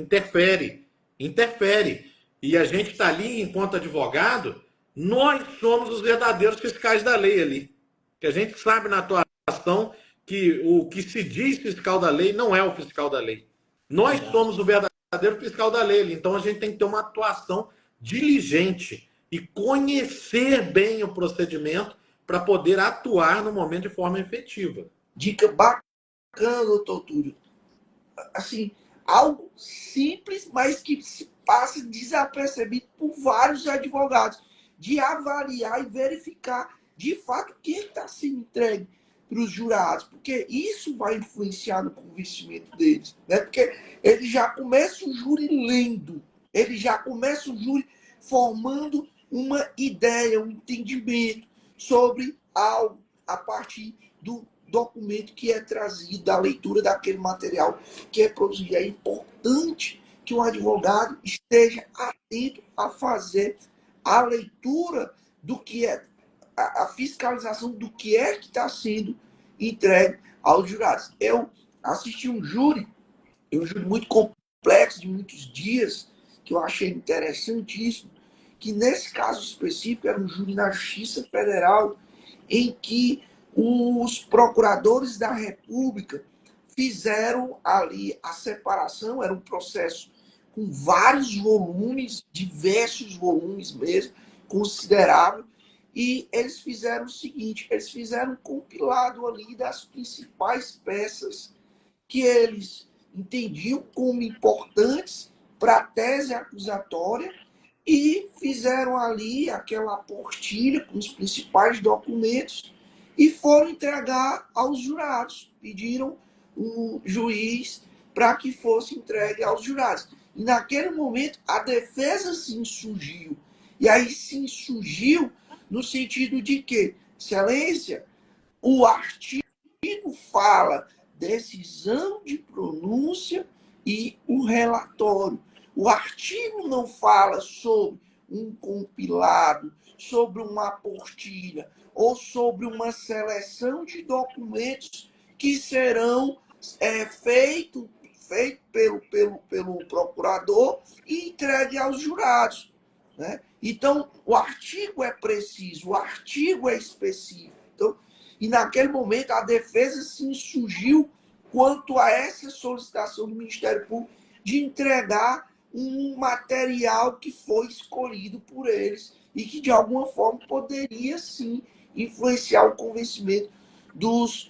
Interfere. E a gente está ali, enquanto advogado, nós somos os verdadeiros fiscais da lei ali. Que a gente sabe na atuação que o que se diz fiscal da lei não é o fiscal da lei. Nós somos o verdadeiro fiscal da lei ali. Então a gente tem que ter uma atuação diligente e conhecer bem o procedimento para poder atuar no momento de forma efetiva. Dica bacana, doutor Túlio. Assim, algo simples, mas que se passa desapercebido por vários advogados, de avaliar e verificar de fato o que está sendo entregue para os jurados, porque isso vai influenciar no convencimento deles, né? Porque ele já começa o júri lendo, ele já começa o júri formando uma ideia, um entendimento sobre algo a partir do documento que é trazido, da leitura daquele material que é produzido. É importante que o advogado esteja atento a fazer a leitura do que é, a fiscalização do que é que está sendo entregue aos jurados. Eu assisti um júri muito complexo, de muitos dias, que eu achei interessantíssimo, que nesse caso específico era um júri na Justiça Federal, em que os procuradores da República fizeram ali a separação, era um processo com vários volumes, diversos volumes mesmo, considerável, e eles fizeram o seguinte, eles fizeram um compilado ali das principais peças que eles entendiam como importantes para a tese acusatória e fizeram ali aquela apostila com os principais documentos e foram entregar aos jurados. Pediram o juiz para que fosse entregue aos jurados. E naquele momento a defesa se insurgiu. E aí se insurgiu no sentido de que, excelência, o artigo fala decisão de pronúncia e o relatório. O artigo não fala sobre um compilado, sobre uma apostila ou sobre uma seleção de documentos que serão feitos pelo procurador e entregue aos jurados, né? Então, o artigo é preciso, o artigo é específico. Então, e naquele momento a defesa se insurgiu quanto a essa solicitação do Ministério Público de entregar um material que foi escolhido por eles e que de alguma forma poderia sim influenciar o convencimento dos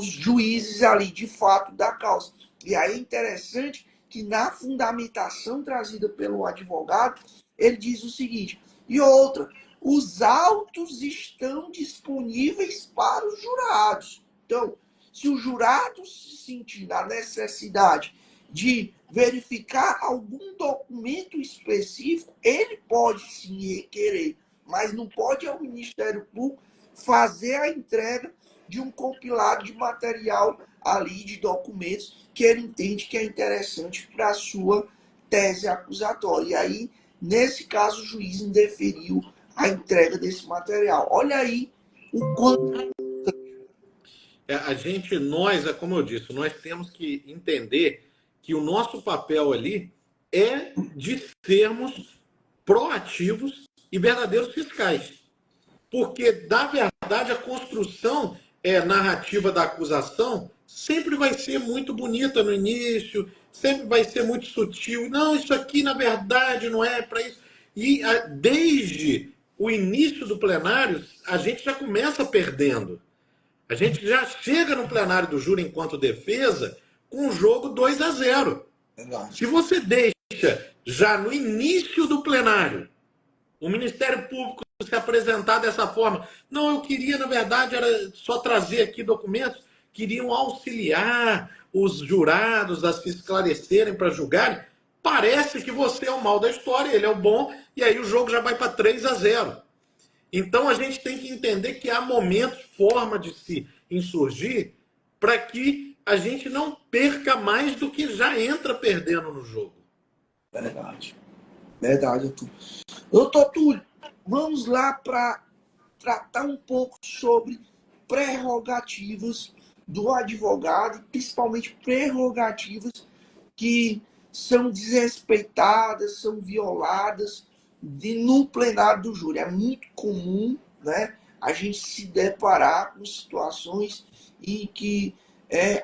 juízes ali de fato da causa. E aí é interessante que na fundamentação trazida pelo advogado, ele diz o seguinte, e outra, os autos estão disponíveis para os jurados. Então, se o jurado se sentir na necessidade de verificar algum documento específico, ele pode sim requerer, mas não pode ao Ministério Público fazer a entrega de um compilado de material ali, de documentos, que ele entende que é interessante para a sua tese acusatória. E aí, nesse caso, o juiz indeferiu a entrega desse material. Olha aí o quanto... Nós, como eu disse, nós temos que entender que o nosso papel ali é de sermos proativos e verdadeiros fiscais. Porque, na verdade, a construção narrativa da acusação sempre vai ser muito bonita no início, sempre vai ser muito sutil. Não, isso aqui, na verdade, não é para isso. E desde o início do plenário, a gente já começa perdendo. A gente já chega no plenário do júri enquanto defesa com o jogo 2-0. Se você deixa já no início do plenário o Ministério Público se apresentar dessa forma, não, eu queria, na verdade, era só trazer aqui documentos, queriam auxiliar os jurados a se esclarecerem para julgarem, parece que você é o mal da história, ele é o bom, e aí o jogo já vai para 3-0. Então a gente tem que entender que há momentos, forma de se insurgir, para que a gente não perca mais do que já entra perdendo no jogo. Verdade. Verdade, doutor. Doutor Túlio, vamos lá para tratar um pouco sobre prerrogativas do advogado, principalmente prerrogativas que são desrespeitadas, são violadas no plenário do júri. É muito comum, né, a gente se deparar com situações em que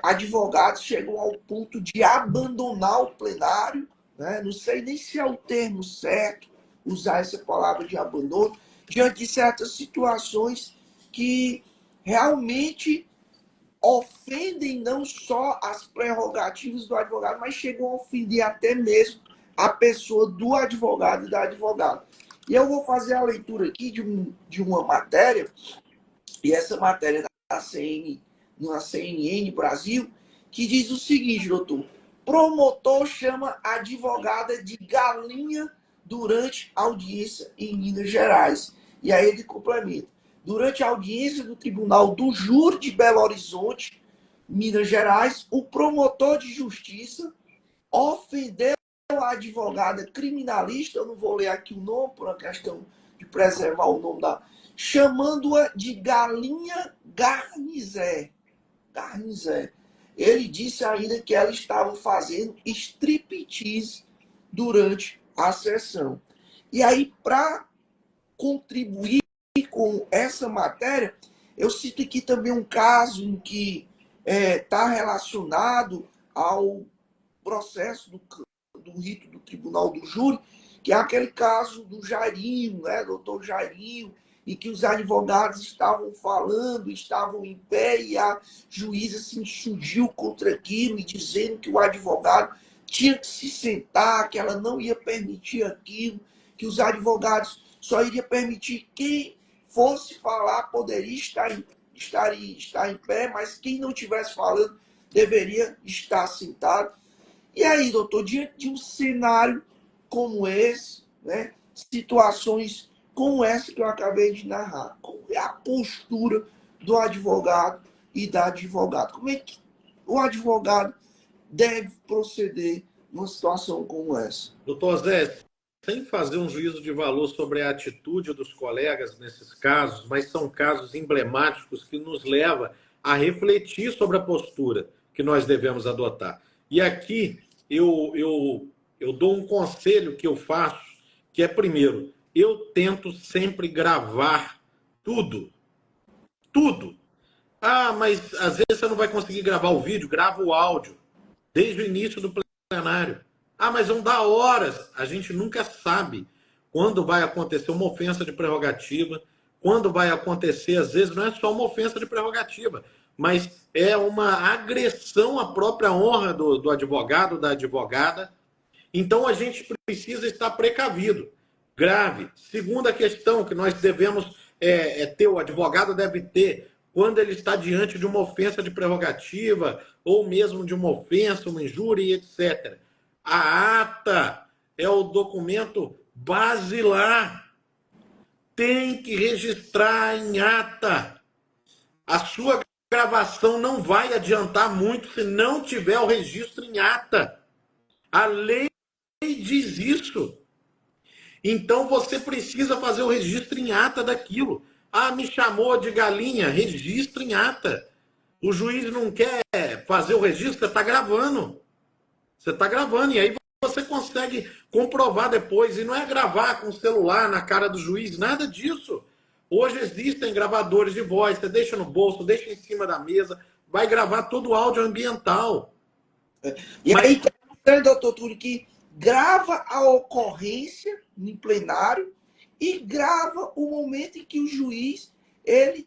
advogados chegam ao ponto de abandonar o plenário, né? Não sei nem se é o termo certo, usar essa palavra de abandono, diante de certas situações que realmente ofendem não só as prerrogativas do advogado, mas chegam a ofender até mesmo a pessoa do advogado e da advogada. E eu vou fazer a leitura aqui de uma matéria, e essa matéria da CN, na CNN Brasil, que diz o seguinte, doutor: promotor chama advogada de galinha durante audiência em Minas Gerais. E aí ele complementa: durante a audiência do Tribunal do Júri de Belo Horizonte, Minas Gerais, o promotor de justiça ofendeu a advogada criminalista, eu não vou ler aqui o nome por uma questão de preservar o nome da, chamando-a de galinha garnizé. Garnizé. Ele disse ainda que ela estava fazendo striptease durante a sessão. E aí, para contribuir com essa matéria, eu cito aqui também um caso em que está relacionado ao processo do rito do Tribunal do Júri, que é aquele caso do Jairinho, né, doutor Jairinho, em que os advogados estavam falando, estavam em pé, e a juíza se insurgiu contra aquilo, e dizendo que o advogado tinha que se sentar, que ela não ia permitir aquilo, que os advogados só iriam permitir quem fosse falar poderia estar em pé, mas quem não estivesse falando deveria estar sentado. E aí, doutor, diante de um cenário como esse, né, situações como essa que eu acabei de narrar, qual é a postura do advogado e da advogada? Como é que o advogado deve proceder numa situação como essa? Doutor Zé, sem fazer um juízo de valor sobre a atitude dos colegas nesses casos, mas são casos emblemáticos que nos levam a refletir sobre a postura que nós devemos adotar. E aqui eu dou um conselho que eu faço, que é, primeiro, eu tento sempre gravar tudo. Tudo. Ah, mas às vezes você não vai conseguir gravar o vídeo, grava o áudio, desde o início do plenário. Ah, mas vão dar horas. A gente nunca sabe quando vai acontecer uma ofensa de prerrogativa, quando vai acontecer, às vezes, não é só uma ofensa de prerrogativa, mas é uma agressão à própria honra do advogado, da advogada. Então, a gente precisa estar precavido. Grave. Segunda questão que nós devemos ter, o advogado deve ter, quando ele está diante de uma ofensa de prerrogativa, ou mesmo de uma ofensa, uma injúria, etc. A ata é o documento basilar. Tem que registrar em ata. A sua gravação não vai adiantar muito se não tiver o registro em ata. A lei diz isso. Então você precisa fazer o registro em ata daquilo. Ah, me chamou de galinha, registro em ata. O juiz não quer fazer o registro, você está gravando. Você está gravando, e aí você consegue comprovar depois. E não é gravar com o celular na cara do juiz, nada disso. Hoje existem gravadores de voz, você deixa no bolso, deixa em cima da mesa, vai gravar todo o áudio ambiental. E aí, doutor Túlio, que grava a ocorrência em plenário e grava o momento em que o juiz ele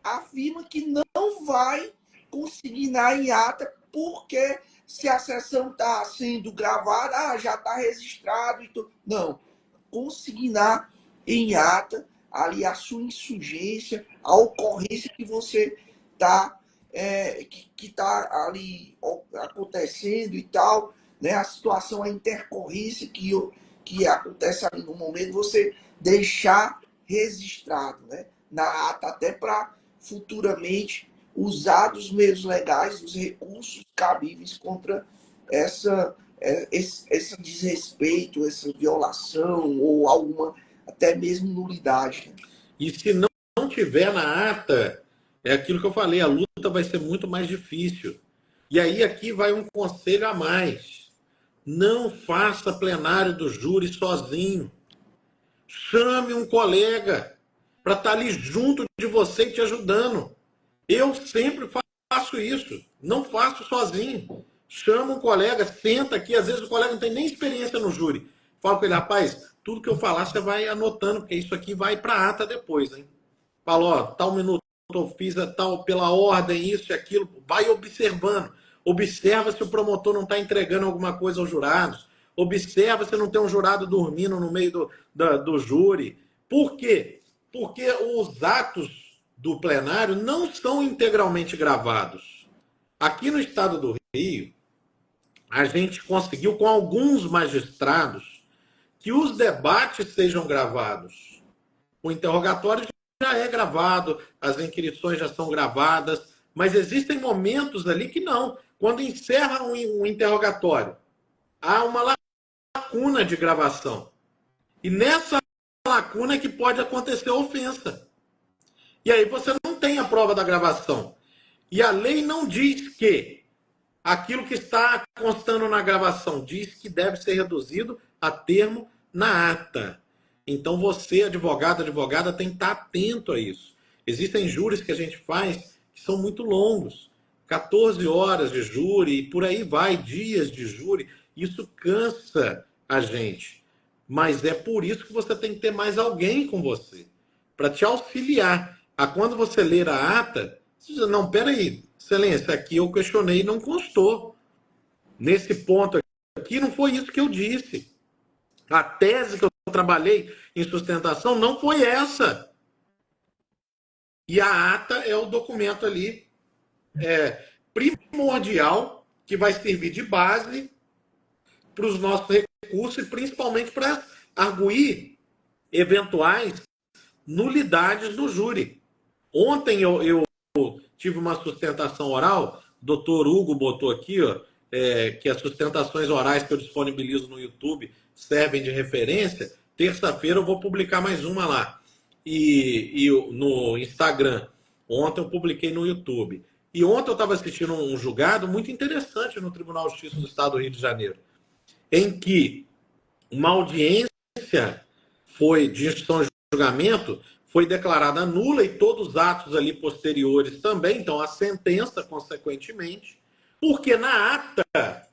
afirma que não vai consignar em ata, porque se a sessão está sendo gravada, já está registrado. Não, consignar em ata ali a sua insurgência, a ocorrência que você está que está ali acontecendo e tal, né? A situação, a intercorrência que acontece ali no momento, você deixar registrado, né? Na ata, até para futuramente usar dos meios legais, os recursos cabíveis contra esse desrespeito, essa violação ou alguma até mesmo nulidade. E se não tiver na ata, é aquilo que eu falei, a luta vai ser muito mais difícil. E aí aqui vai um conselho a mais. Não faça plenário do júri sozinho. Chame um colega para estar ali junto de você e te ajudando. Eu sempre faço isso. Não faço sozinho. Chama um colega, senta aqui. Às vezes o colega não tem nem experiência no júri. Fala com ele, rapaz, tudo que eu falar você vai anotando, porque isso aqui vai para a ata depois, hein? Fala, ó, tal minuto eu fiz a tal, pela ordem, isso e aquilo. Vai observando. Observa se o promotor não está entregando alguma coisa aos jurados. Observa se não tem um jurado dormindo no meio do júri. Por quê? Porque os atos do plenário não são integralmente gravados. Aqui no estado do Rio, a gente conseguiu, com alguns magistrados, que os debates sejam gravados. O interrogatório já é gravado, as inquirições já são gravadas, mas existem momentos ali que não. Quando encerra um interrogatório, há uma lacuna de gravação. E nessa lacuna é que pode acontecer a ofensa. E aí você não tem a prova da gravação. E a lei não diz que aquilo que está constando na gravação diz que deve ser reduzido a termo na ata. Então você, advogado, advogada, tem que estar atento a isso. Existem júris que a gente faz que são muito longos. 14 horas de júri e por aí vai, dias de júri. Isso cansa a gente. Mas é por isso que você tem que ter mais alguém com você, para te auxiliar. A quando você ler a ata, você diz, não, peraí, excelência, aqui eu questionei e não constou. Nesse ponto aqui não foi isso que eu disse. A tese que eu trabalhei em sustentação não foi essa. E a ata é o documento ali primordial que vai servir de base para os nossos recursos e principalmente para arguir eventuais nulidades do júri. Ontem eu tive uma sustentação oral, o doutor Hugo botou aqui, ó, que as sustentações orais que eu disponibilizo no YouTube servem de referência. Terça-feira eu vou publicar mais uma lá. E no Instagram. Ontem eu publiquei no YouTube. E ontem eu estava assistindo um julgado muito interessante no Tribunal de Justiça do Estado do Rio de Janeiro, em que uma audiência de instrução de julgamento foi declarada nula e todos os atos ali posteriores também, então a sentença, consequentemente, porque na ata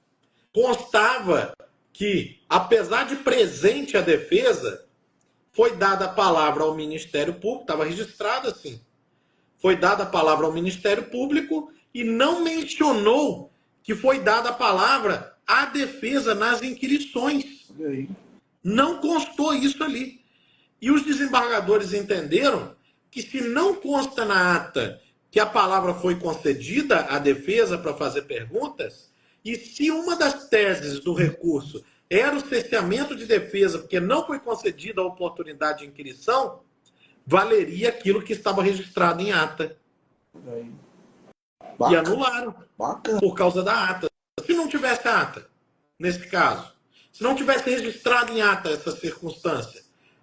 constava que, apesar de presente a defesa, foi dada a palavra ao Ministério Público, estava registrado assim, foi dada a palavra ao Ministério Público e não mencionou que foi dada a palavra à defesa nas inquirições. Não constou isso ali. E os desembargadores entenderam que se não consta na ata que a palavra foi concedida à defesa para fazer perguntas, e se uma das teses do recurso era o cerceamento de defesa porque não foi concedida a oportunidade de inquirição, valeria aquilo que estava registrado em ata. E anularam. Por causa da ata. Se não tivesse ata, nesse caso, se não tivesse registrado em ata essa circunstância,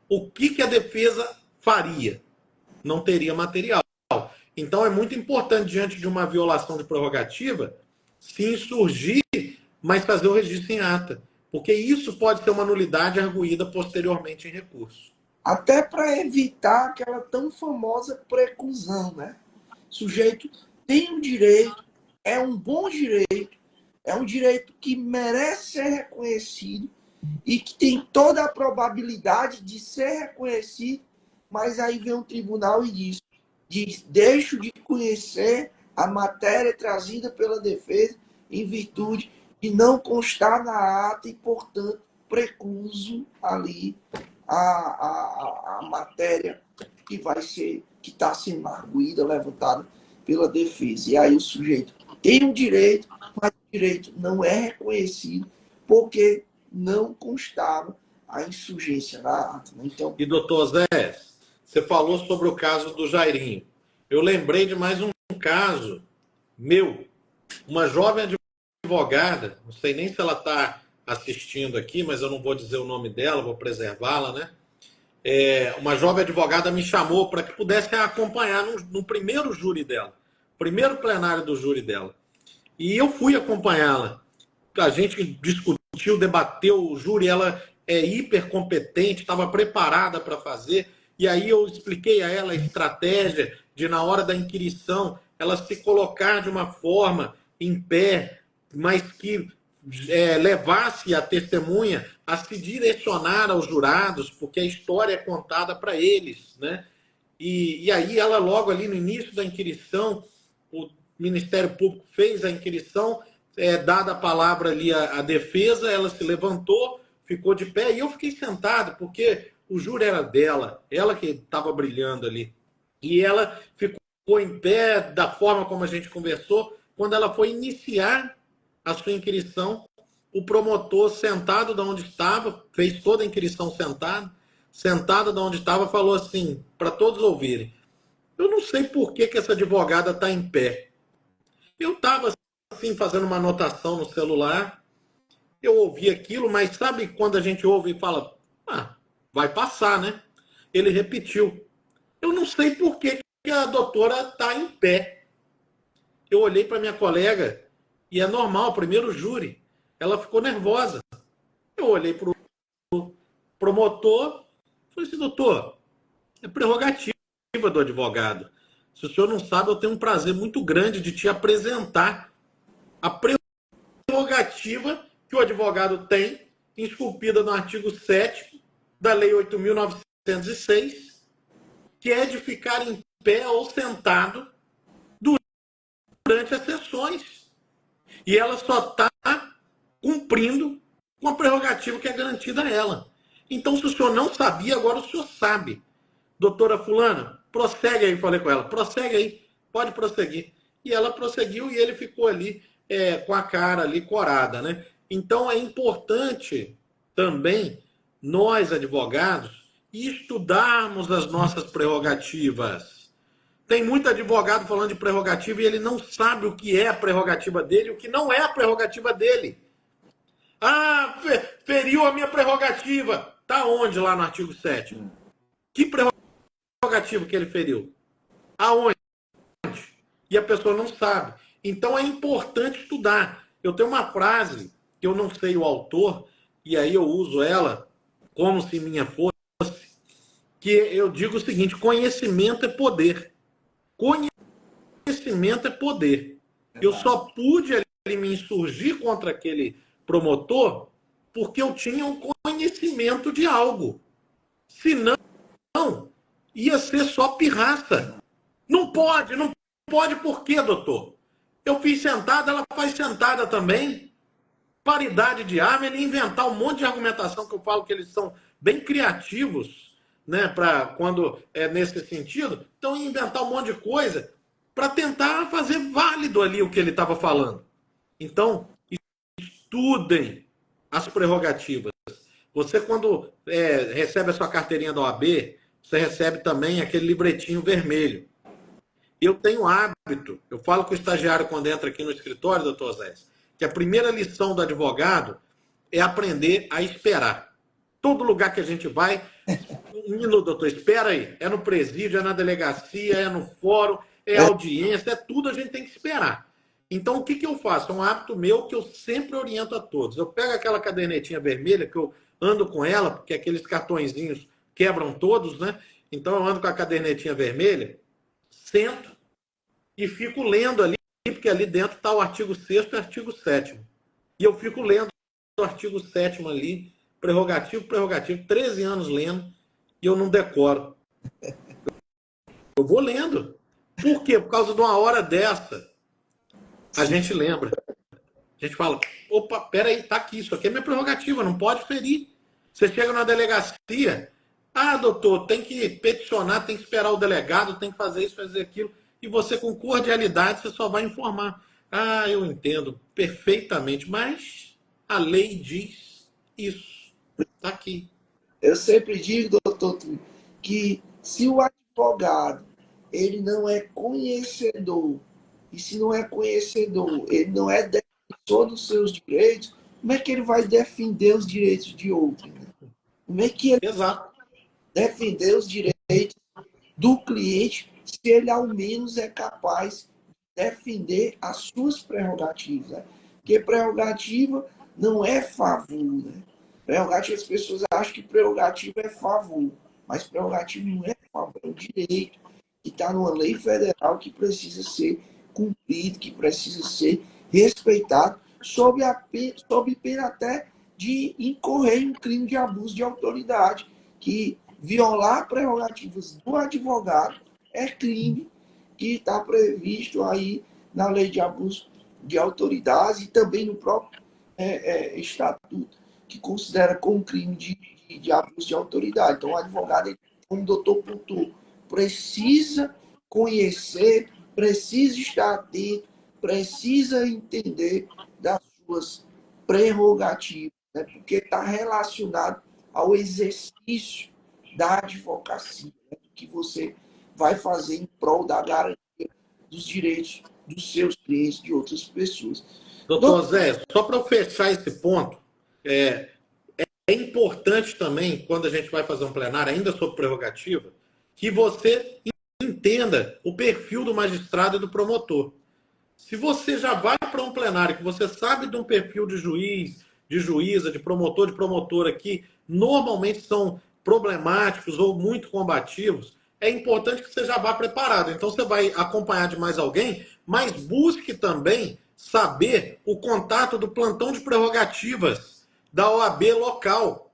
o que a defesa faria? Não teria material. Então é muito importante, diante de uma violação de prerrogativa, se insurgir, mas fazer o registro em ata. Porque isso pode ser uma nulidade arguída posteriormente em recurso. Até para evitar aquela tão famosa preclusão, né? O sujeito tem um direito, é um bom direito, é um direito que merece ser reconhecido e que tem toda a probabilidade de ser reconhecido, mas aí vem um tribunal e diz deixo de conhecer a matéria trazida pela defesa em virtude de não constar na ata e, portanto, precluso ali a matéria que está sendo arguída, levantada pela defesa. E aí o sujeito tem um direito, mas o direito não é reconhecido porque não constava a insurgência na ata. Né? Então, e, doutor Zé, você falou sobre o caso do Jairinho. Eu lembrei de mais um caso meu. Uma jovem advogada, não sei nem se ela está assistindo aqui, mas eu não vou dizer o nome dela, vou preservá-la, né? Uma jovem advogada me chamou para que pudesse acompanhar no primeiro júri dela, primeiro plenário do júri dela. E eu fui acompanhá-la. A gente discutiu, debateu o júri, ela é hiper competente, estava preparada para fazer. E aí eu expliquei a ela a estratégia de, na hora da inquirição, ela se colocar de uma forma em pé, mas que levasse a testemunha a se direcionar aos jurados, porque a história é contada para eles, né? E aí ela logo ali no início da inquirição, o Ministério Público fez a inquirição, dada a palavra ali à defesa, ela se levantou, ficou de pé, e eu fiquei sentado, porque o júri era dela, ela que estava brilhando ali. E ela ficou em pé da forma como a gente conversou. Quando ela foi iniciar a sua inquirição, o promotor, sentado de onde estava, fez toda a inquirição sentado de onde estava, falou assim, para todos ouvirem: eu não sei por que essa advogada está em pé. Eu estava assim, fazendo uma anotação no celular, eu ouvi aquilo, mas sabe quando a gente ouve e fala, vai passar, né? Ele repetiu: eu não sei por que a doutora está em pé. Eu olhei para minha colega, e é normal, primeiro júri, ela ficou nervosa. Eu olhei para o promotor, falei assim: doutor, é prerrogativa do advogado. Se o senhor não sabe, eu tenho um prazer muito grande de te apresentar a prerrogativa que o advogado tem, esculpida no artigo 7º da Lei 8.906, que é de ficar em pé ou sentado durante as sessões. E ela só está cumprindo com a prerrogativa que é garantida a ela. Então, se o senhor não sabia, agora o senhor sabe. Doutora fulana, prossegue aí, falei com ela, prossegue aí, pode prosseguir. E ela prosseguiu e ele ficou ali com a cara ali corada, né? Então, é importante também, nós advogados, estudarmos as nossas prerrogativas. Tem muito advogado falando de prerrogativa e ele não sabe o que é a prerrogativa dele e o que não é a prerrogativa dele. Feriu a minha prerrogativa. Está onde lá no artigo 7º? Que prerrogativa que ele feriu? Aonde? E a pessoa não sabe. Então é importante estudar. Eu tenho uma frase, que eu não sei o autor, e aí eu uso ela como se minha fosse, que eu digo o seguinte: conhecimento é poder. Conhecimento é poder. Eu só pude ali me insurgir contra aquele promotor porque eu tinha um conhecimento de algo. Senão, ia ser só pirraça. Não pode por quê, doutor? Eu fiz sentada, ela faz sentada também. Paridade de arma, ele inventar um monte de argumentação, que eu falo que eles são bem criativos, né, para quando é nesse sentido. Então, inventar um monte de coisa para tentar fazer válido ali o que ele estava falando. Então, estudem as prerrogativas. Você, quando recebe a sua carteirinha da OAB, você recebe também aquele livretinho vermelho. Eu tenho hábito, eu falo com o estagiário quando entra aqui no escritório, doutor Zé, que a primeira lição do advogado é aprender a esperar. Todo lugar que a gente vai, um minuto, doutor, espera aí. É no presídio, é na delegacia, é no fórum, é audiência, é tudo, a gente tem que esperar. Então, o que eu faço? É um hábito meu que eu sempre oriento a todos. Eu pego aquela cadernetinha vermelha, que eu ando com ela, porque aqueles cartõezinhos quebram todos, né? Então, eu ando com a cadernetinha vermelha, sento e fico lendo ali, porque ali dentro está o artigo 6º e o artigo 7º. E eu fico lendo o artigo 7º ali, prerrogativo, 13 anos lendo, e eu não decoro. Eu vou lendo. Por quê? Por causa de uma hora dessa, a gente lembra. A gente fala: opa, peraí, tá aqui, isso aqui é minha prerrogativa, não pode ferir. Você chega na delegacia, doutor, tem que peticionar, tem que esperar o delegado, tem que fazer isso, fazer aquilo. E você, com cordialidade, você só vai informar. Eu entendo perfeitamente, mas a lei diz isso. Está aqui. Eu sempre digo, doutor, que se o advogado ele não é conhecedor, e se não é conhecedor, ele não é defensor dos seus direitos, como é que ele vai defender os direitos de outro? Né? Como é que ele vai defender os direitos do cliente se ele ao menos é capaz de defender as suas prerrogativas? Né? Porque prerrogativa não é favor, né? Prerrogativa, as pessoas acham que prerrogativa é favor, mas prerrogativa não é favor, é um direito que está numa lei federal que precisa ser cumprido, que precisa ser respeitado, sob pena até de incorrer em um crime de abuso de autoridade, que violar prerrogativas do advogado é crime que está previsto aí na lei de abuso de autoridade e também no próprio estatuto, que considera como crime de abuso de autoridade. Então, o advogado, como o doutor pontuou, precisa conhecer, precisa estar atento, precisa entender das suas prerrogativas, né? Porque está relacionado ao exercício da advocacia, né? Que você vai fazer em prol da garantia dos direitos dos seus clientes, de outras pessoas. Doutor Zé, só para fechar esse ponto, é, é importante também, quando a gente vai fazer um plenário, ainda sobre prerrogativa, que você entenda o perfil do magistrado e do promotor. Se você já vai para um plenário que você sabe de um perfil de juiz, de juíza, de promotora que normalmente são problemáticos ou muito combativos, é importante que você já vá preparado. Então você vai acompanhar de mais alguém, mas busque também saber o contato do plantão de prerrogativas da OAB local.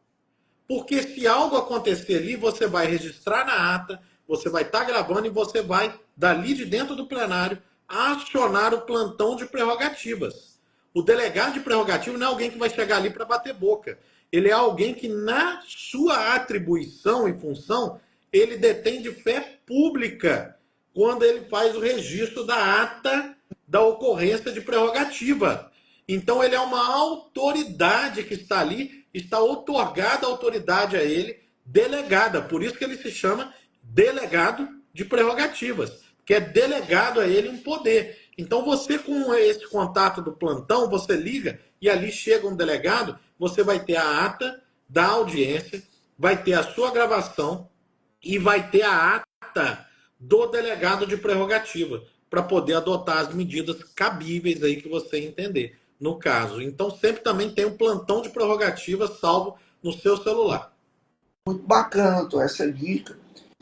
Porque se algo acontecer ali, você vai registrar na ata, você vai estar gravando e você vai, dali de dentro do plenário, acionar o plantão de prerrogativas. O delegado de prerrogativa não é alguém que vai chegar ali para bater boca. Ele é alguém que, na sua atribuição e função, ele detém de fé pública quando ele faz o registro da ata da ocorrência de prerrogativa. Então, ele é uma autoridade que está ali, está outorgada a autoridade a ele, delegada. Por isso que ele se chama delegado de prerrogativas, que é delegado a ele um poder. Então, você, com esse contato do plantão, você liga e ali chega um delegado, você vai ter a ata da audiência, vai ter a sua gravação e vai ter a ata do delegado de prerrogativa, para poder adotar as medidas cabíveis aí que você entender no caso. Então, sempre também tem um plantão de prerrogativa salvo no seu celular. Muito bacana, doutor, essa dica.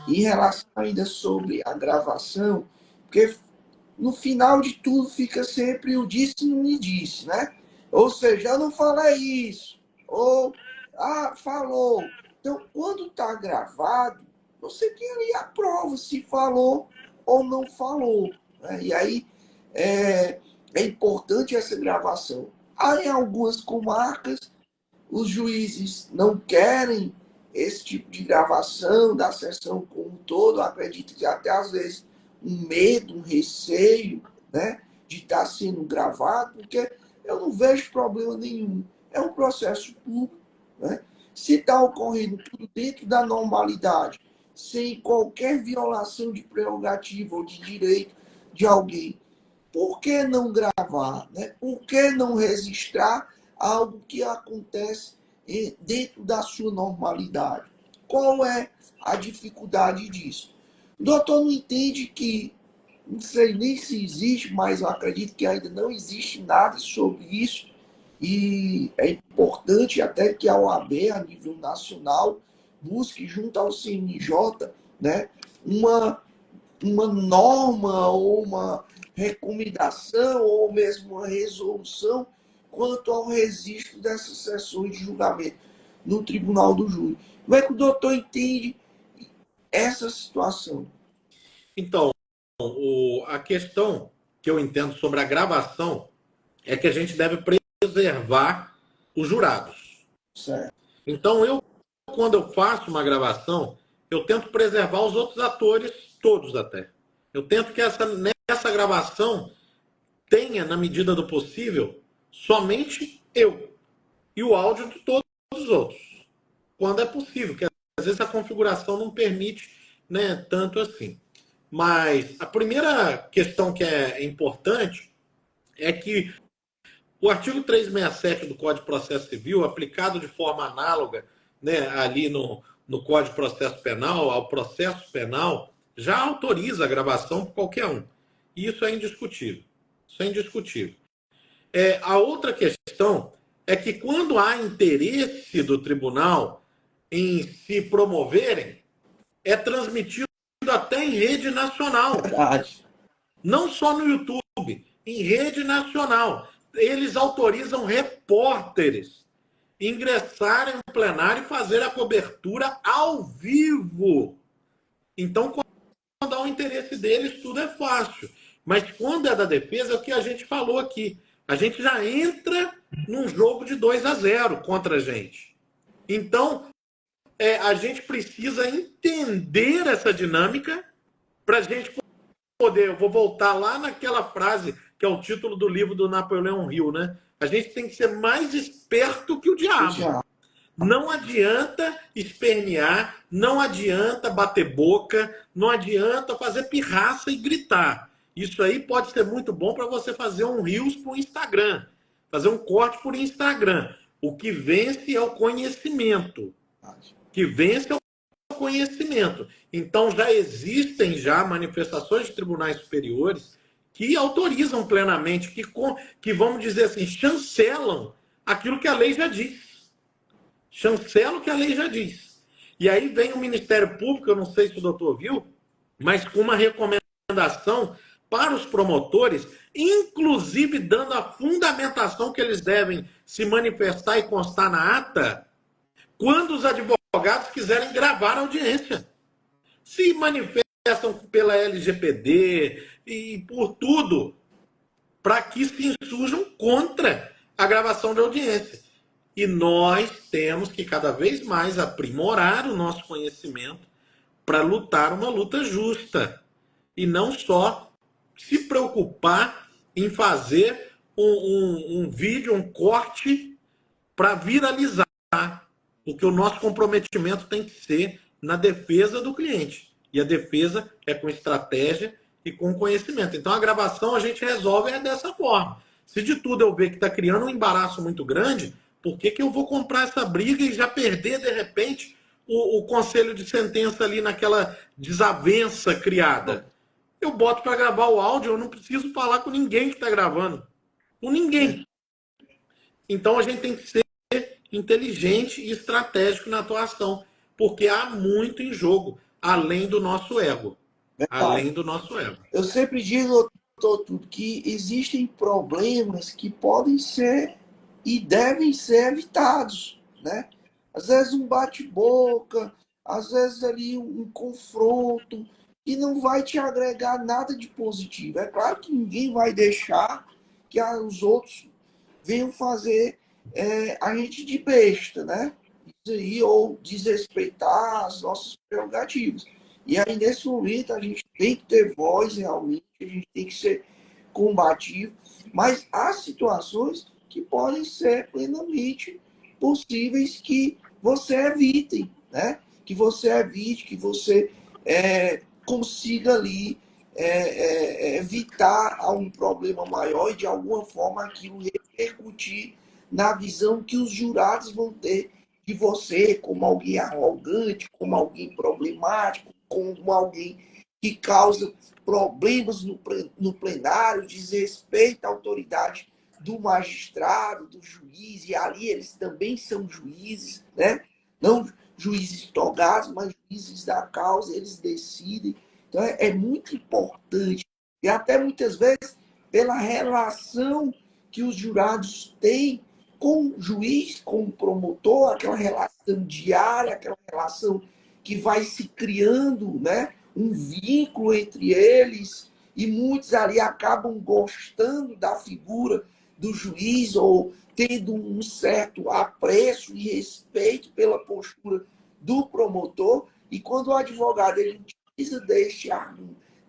Em relação ainda sobre a gravação, porque no final de tudo fica sempre o disse e não me disse, né? Ou seja, eu não falei isso, ou falou. Então, quando está gravado, você tem ali a prova se falou ou não falou, né? E aí é importante essa gravação. Há em algumas comarcas, os juízes não querem esse tipo de gravação da sessão como um todo. Eu acredito que até às vezes um medo, um receio, né, de estar sendo gravado, porque eu não vejo problema nenhum. É um processo público, né? Se está ocorrendo tudo dentro da normalidade, sem qualquer violação de prerrogativa ou de direito de alguém, por que não gravar, né? Por que não registrar algo que acontece dentro da sua normalidade? Qual é a dificuldade disso? O doutor não entende que, não sei nem se existe, mas eu acredito que ainda não existe nada sobre isso, e é importante até que a OAB, a nível nacional, busque junto ao CNJ, né, uma norma ou uma recomendação ou mesmo uma resolução quanto ao registro dessas sessões de julgamento no Tribunal do Júri. Como é que o doutor entende essa situação? Então, a questão que eu entendo sobre a gravação é que a gente deve preservar os jurados. Certo. Então, quando eu faço uma gravação, eu tento preservar os outros atores, todos até. Eu tento que nessa gravação tenha, na medida do possível, somente eu e o áudio de todos os outros. Quando é possível, porque às vezes a configuração não permite, né, tanto assim. Mas a primeira questão que é importante é que o artigo 367 do Código de Processo Civil, aplicado de forma análoga, né, ali no Código de Processo Penal, ao processo penal, já autoriza a gravação por qualquer um. E isso é indiscutível. Isso é indiscutível. A outra questão é que quando há interesse do tribunal em se promoverem, é transmitido até em rede nacional. Verdade. Não só no YouTube, em rede nacional. eles autorizam repórteres ingressarem no plenário e fazer a cobertura ao vivo. Então, quando há o interesse deles, tudo é fácil. Mas quando é da defesa, é o que a gente falou aqui. A gente já entra num jogo de 2-0 contra a gente. Então, a gente precisa entender essa dinâmica para a gente poder. Eu vou voltar lá naquela frase que é o título do livro do Napoleão Hill, né? A gente tem que ser mais esperto que o diabo. Não adianta espernear, não adianta bater boca, não adianta fazer pirraça e gritar. Isso aí pode ser muito bom para você fazer um Reels para o Instagram, fazer um corte por Instagram. O que vence é o conhecimento. O que vence é o conhecimento. Então já existem manifestações de tribunais superiores que autorizam plenamente, que vamos dizer assim, chancelam aquilo que a lei já diz. Chancela o que a lei já diz. E aí vem o Ministério Público, eu não sei se o doutor viu, mas com uma recomendação para os promotores, inclusive dando a fundamentação que eles devem se manifestar e constar na ata, quando os advogados quiserem gravar a audiência. Se manifestam pela LGPD e por tudo, para que se insurjam contra a gravação de audiência. E nós temos que cada vez mais aprimorar o nosso conhecimento para lutar uma luta justa. E não só se preocupar em fazer um vídeo, um corte para viralizar. Porque o nosso comprometimento tem que ser na defesa do cliente. E a defesa é com estratégia e com conhecimento. Então a gravação a gente resolve dessa forma. Se de tudo eu ver que está criando um embaraço muito grande, por que eu vou comprar essa briga e já perder, de repente, o conselho de sentença ali naquela desavença criada? Eu boto para gravar o áudio, eu não preciso falar com ninguém que está gravando. Com ninguém. Então a gente tem que ser inteligente e estratégico na atuação, porque há muito em jogo, além do nosso ego. Além do nosso ego. Eu sempre digo, doutor, que existem problemas que podem ser e devem ser evitados, né? Às vezes um bate-boca, às vezes ali um confronto, que não vai te agregar nada de positivo. É claro que ninguém vai deixar que os outros venham fazer a gente de besta, né? Isso aí, ou desrespeitar as nossas prerrogativas. E aí, nesse momento, a gente tem que ter voz realmente, a gente tem que ser combativo, mas há situações que podem ser plenamente possíveis que você evite, né? Que você evite, que você consiga ali evitar um problema maior e, de alguma forma, aquilo repercutir na visão que os jurados vão ter de você como alguém arrogante, como alguém problemático, como alguém que causa problemas no plenário, desrespeita a autoridade do magistrado, do juiz, e ali eles também são juízes, né? Não juízes togados, mas juízes da causa, eles decidem. Então é muito importante, e até muitas vezes pela relação que os jurados têm com o juiz, com o promotor, aquela relação diária, aquela relação que vai se criando, né? Um vínculo entre eles, e muitos ali acabam gostando da figura do juiz ou tendo um certo apreço e respeito pela postura do promotor, e quando o advogado ele utiliza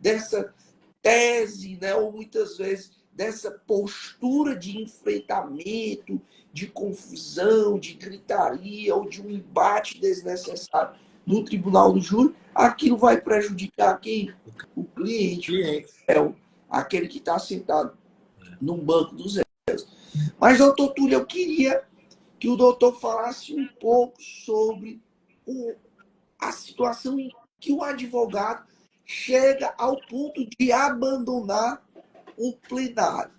dessa tese, né, ou muitas vezes dessa postura de enfrentamento, de confusão, de gritaria ou de um embate desnecessário no tribunal do júri, aquilo vai prejudicar quem? O cliente, aquele que está sentado num banco dos réus. Mas, doutor Túlio, eu queria que o doutor falasse um pouco sobre a situação em que o advogado chega ao ponto de abandonar o plenário.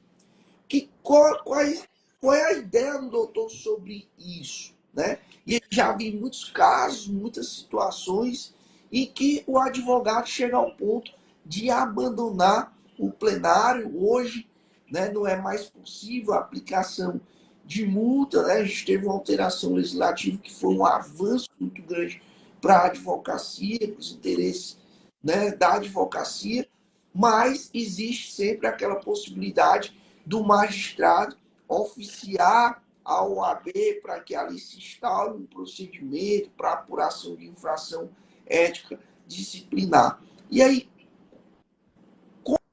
Qual é a ideia do doutor sobre isso? Né? E já vi muitos casos, muitas situações em que o advogado chega ao ponto de abandonar o plenário. Hoje, né? Não é mais possível a aplicação de multa, né? A gente teve uma alteração legislativa que foi um avanço muito grande para a advocacia, para os interesses, né, da advocacia, mas existe sempre aquela possibilidade do magistrado oficiar a OAB para que ali se instale um procedimento para apuração de infração ética disciplinar. E aí,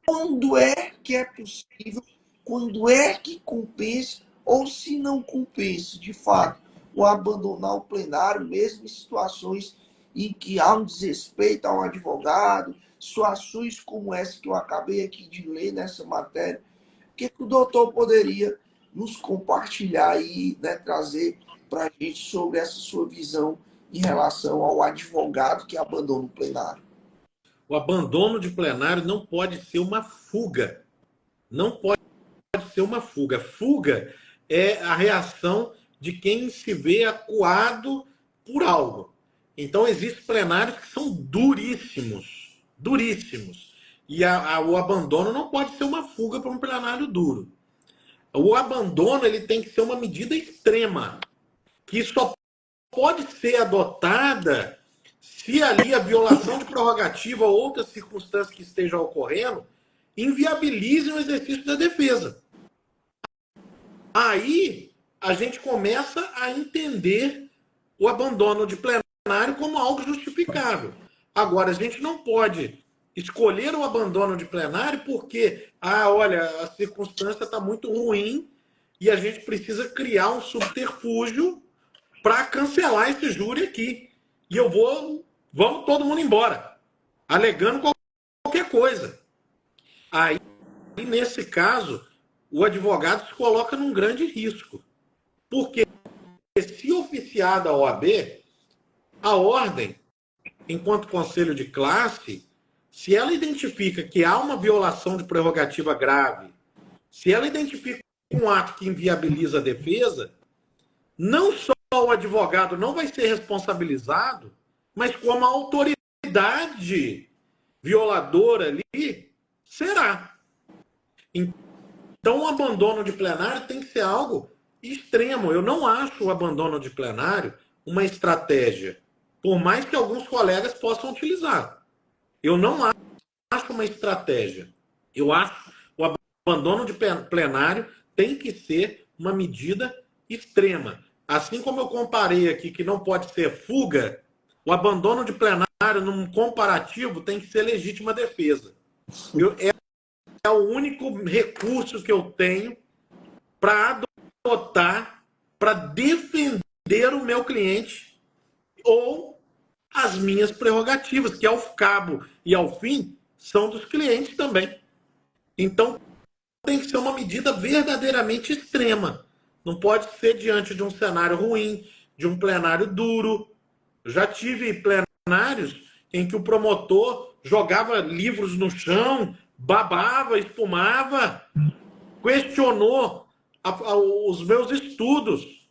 quando é que é possível, quando é que compensa, ou se não compensa, de fato, o abandonar o plenário, mesmo em situações em que há um desrespeito ao advogado, situações como essa que eu acabei aqui de ler nessa matéria, o que o doutor poderia nos compartilhar aí, né, trazer para a gente sobre essa sua visão em relação ao advogado que abandona o plenário? O abandono de plenário não pode ser uma fuga. Não pode ser uma fuga. Fuga é a reação de quem se vê acuado por algo. Então, existem plenários que são duríssimos. Duríssimos. E o abandono não pode ser uma fuga para um plenário duro. O abandono ele tem que ser uma medida extrema, que só pode ser adotada se ali a violação de prerrogativa ou outras circunstâncias que estejam ocorrendo inviabilizem o exercício da defesa. Aí a gente começa a entender o abandono de plenário como algo justificável. Agora, a gente não pode escolher o abandono de plenário porque, olha, a circunstância está muito ruim e a gente precisa criar um subterfúgio para cancelar esse júri aqui. E vamos todo mundo embora, alegando qualquer coisa. Aí, nesse caso, o advogado se coloca num grande risco. Porque se oficiada a OAB, a ordem, enquanto conselho de classe, se ela identifica que há uma violação de prerrogativa grave, se ela identifica um ato que inviabiliza a defesa, não só o advogado não vai ser responsabilizado, mas como a autoridade violadora ali será. Então, o abandono de plenário tem que ser algo extremo. Eu não acho o abandono de plenário uma estratégia, por mais que alguns colegas possam utilizar. Eu não acho uma estratégia. Eu acho o abandono de plenário tem que ser uma medida extrema. Assim como eu comparei aqui que não pode ser fuga, o abandono de plenário, num comparativo, tem que ser legítima defesa. É o único recurso que eu tenho para adotar, para defender o meu cliente ou as minhas prerrogativas, que ao cabo e ao fim são dos clientes também. Então, tem que ser uma medida verdadeiramente extrema. Não pode ser diante de um cenário ruim, de um plenário duro. Eu já tive plenários em que o promotor jogava livros no chão, babava, espumava, questionou os meus estudos.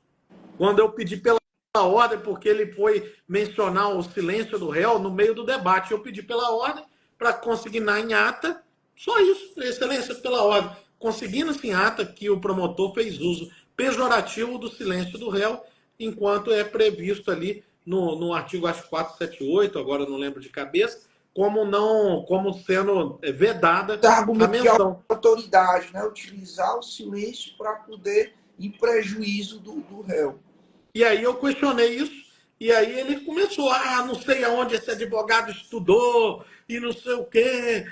Quando eu pedi pela ordem, porque ele foi mencionar o silêncio do réu no meio do debate, eu pedi pela ordem para consignar em ata, só isso, excelência, pela ordem. Conseguindo-se em ata que o promotor fez uso pejorativo do silêncio do réu, enquanto é previsto ali no artigo, acho, 478, agora não lembro de cabeça, como sendo vedada a menção. De autoridade, né? Utilizar o silêncio para poder ir prejuízo do réu. E aí eu questionei isso, e aí ele começou, não sei aonde esse advogado estudou, e não sei o quê,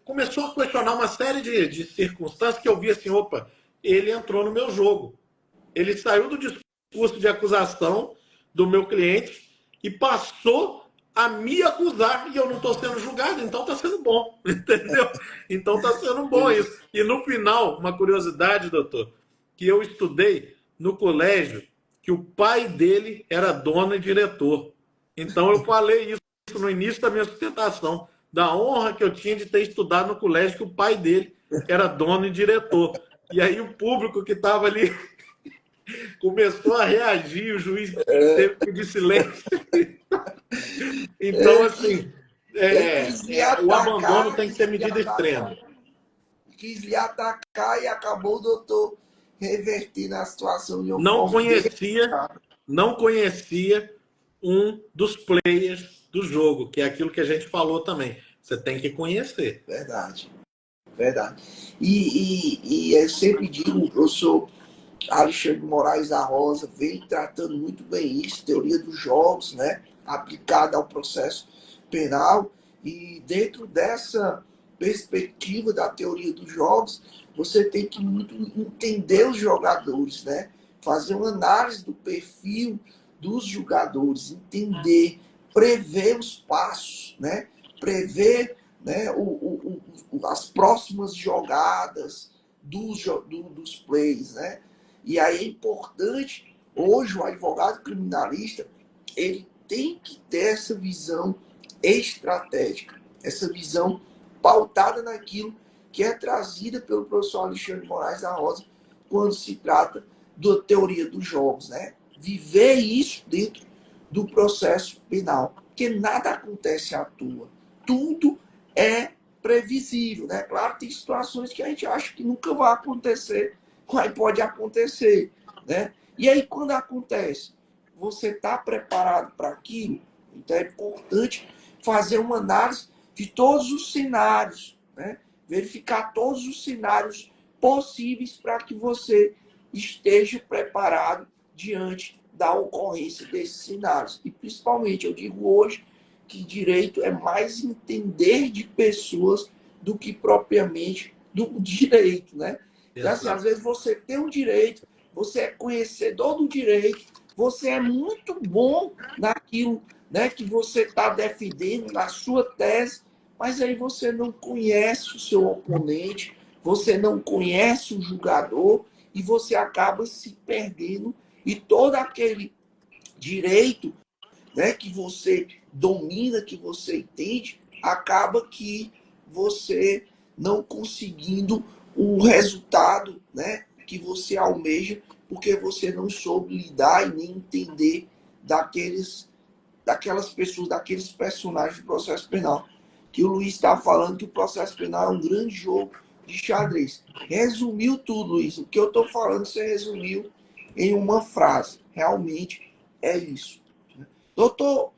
começou a questionar uma série de circunstâncias que eu vi assim, opa, ele entrou no meu jogo. Ele saiu do discurso de acusação do meu cliente e passou a me acusar, e eu não estou sendo julgado, então está sendo bom, entendeu? Então está sendo bom isso. E no final, uma curiosidade, doutor, que eu estudei no colégio, que o pai dele era dono e diretor. Então eu falei isso no início da minha sustentação, da honra que eu tinha de ter estudado no colégio que o pai dele era dono e diretor. E aí o público que estava ali começou a reagir, o juiz teve que pedir silêncio. Então, assim, o abandono tem que ser medida extrema. quis lhe atacar e acabou o doutor revertendo a situação de uma Não forma bem... conhecia, não conhecia um dos players do jogo, que é aquilo que a gente falou também. Você tem que conhecer. Verdade, verdade. E eu sempre digo, o professor Alexandre de Moraes da Rosa vem tratando muito bem isso, teoria dos jogos, né, aplicada ao processo penal, e dentro dessa perspectiva da teoria dos jogos, você tem que muito entender os jogadores, né, fazer uma análise do perfil dos jogadores, entender, prever os passos, né, prever, né, as próximas jogadas dos plays, né. E aí é importante, hoje o advogado criminalista, ele tem que ter essa visão estratégica, essa visão pautada naquilo que é trazida pelo professor Alexandre de Moraes da Rosa quando se trata da teoria dos jogos, né? Viver isso dentro do processo penal, porque nada acontece à toa. Tudo é previsível, né? Claro, tem situações que a gente acha que nunca vai acontecer, mas pode acontecer, né? E aí, quando acontece, você está preparado para aquilo? Então, é importante fazer uma análise de todos os cenários, né? Verificar todos os cenários possíveis para que você esteja preparado diante da ocorrência desses cenários. E, principalmente, eu digo hoje que direito é mais entender de pessoas do que propriamente do direito, né? Então, assim, às vezes você tem um direito, você é conhecedor do direito, você é muito bom naquilo, né, que você está defendendo, na sua tese, mas aí você não conhece o seu oponente, você não conhece o julgador e você acaba se perdendo e todo aquele direito, né, que você domina, que você entende, acaba que você não conseguindo o resultado, né, que você almeja, porque você não soube lidar e nem entender daquelas pessoas, daqueles personagens do processo penal. Que o Luiz está falando que o processo penal é um grande jogo de xadrez. Resumiu tudo, Luiz. O que eu estou falando, você resumiu em uma frase. Realmente é isso. Doutor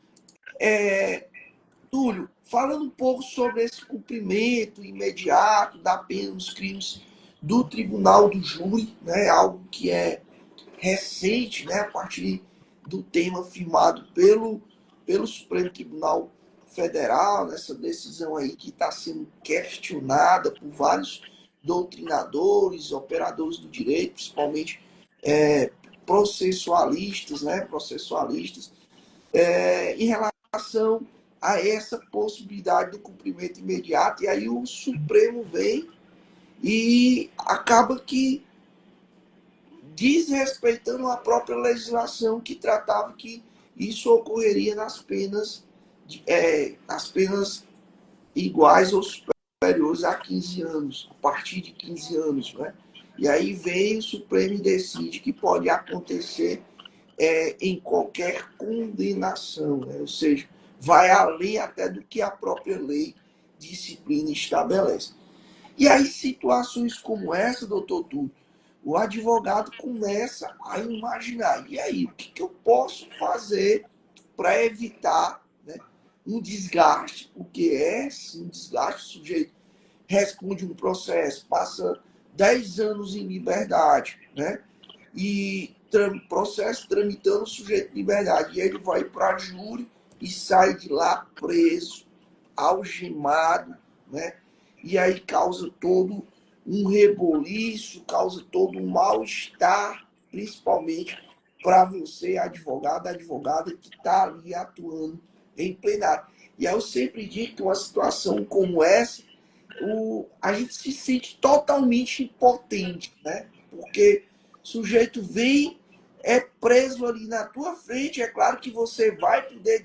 Túlio, falando um pouco sobre esse cumprimento imediato da pena nos crimes do tribunal do júri, né, algo que é recente, né, a partir do tema firmado pelo Supremo Tribunal Federal, nessa decisão aí que está sendo questionada por vários doutrinadores, operadores do direito, principalmente processualistas, né, em relação a essa possibilidade do cumprimento imediato. E aí o Supremo vem e acaba que desrespeitando a própria legislação que tratava que isso ocorreria nas penas iguais ou superiores a 15 anos, a partir de 15 anos, né? E aí vem o Supremo e decide que pode acontecer em qualquer condenação, né? Ou seja, vai além até do que a própria lei disciplina estabelece. E aí, situações como essa, doutor Túlio, o advogado começa a imaginar, e aí, o que eu posso fazer para evitar, né, um desgaste? O que é um desgaste? O sujeito responde um processo, passa 10 anos em liberdade, né? E processo tramitando o sujeito de liberdade. E ele vai para júri e sai de lá preso, algemado, né? E aí causa todo um reboliço, causa todo um mal-estar, principalmente para você, advogada que está ali atuando em plenário. E aí eu sempre digo que uma situação como essa, a gente se sente totalmente impotente, né? Porque o sujeito vem, é preso ali na tua frente, é claro que você vai poder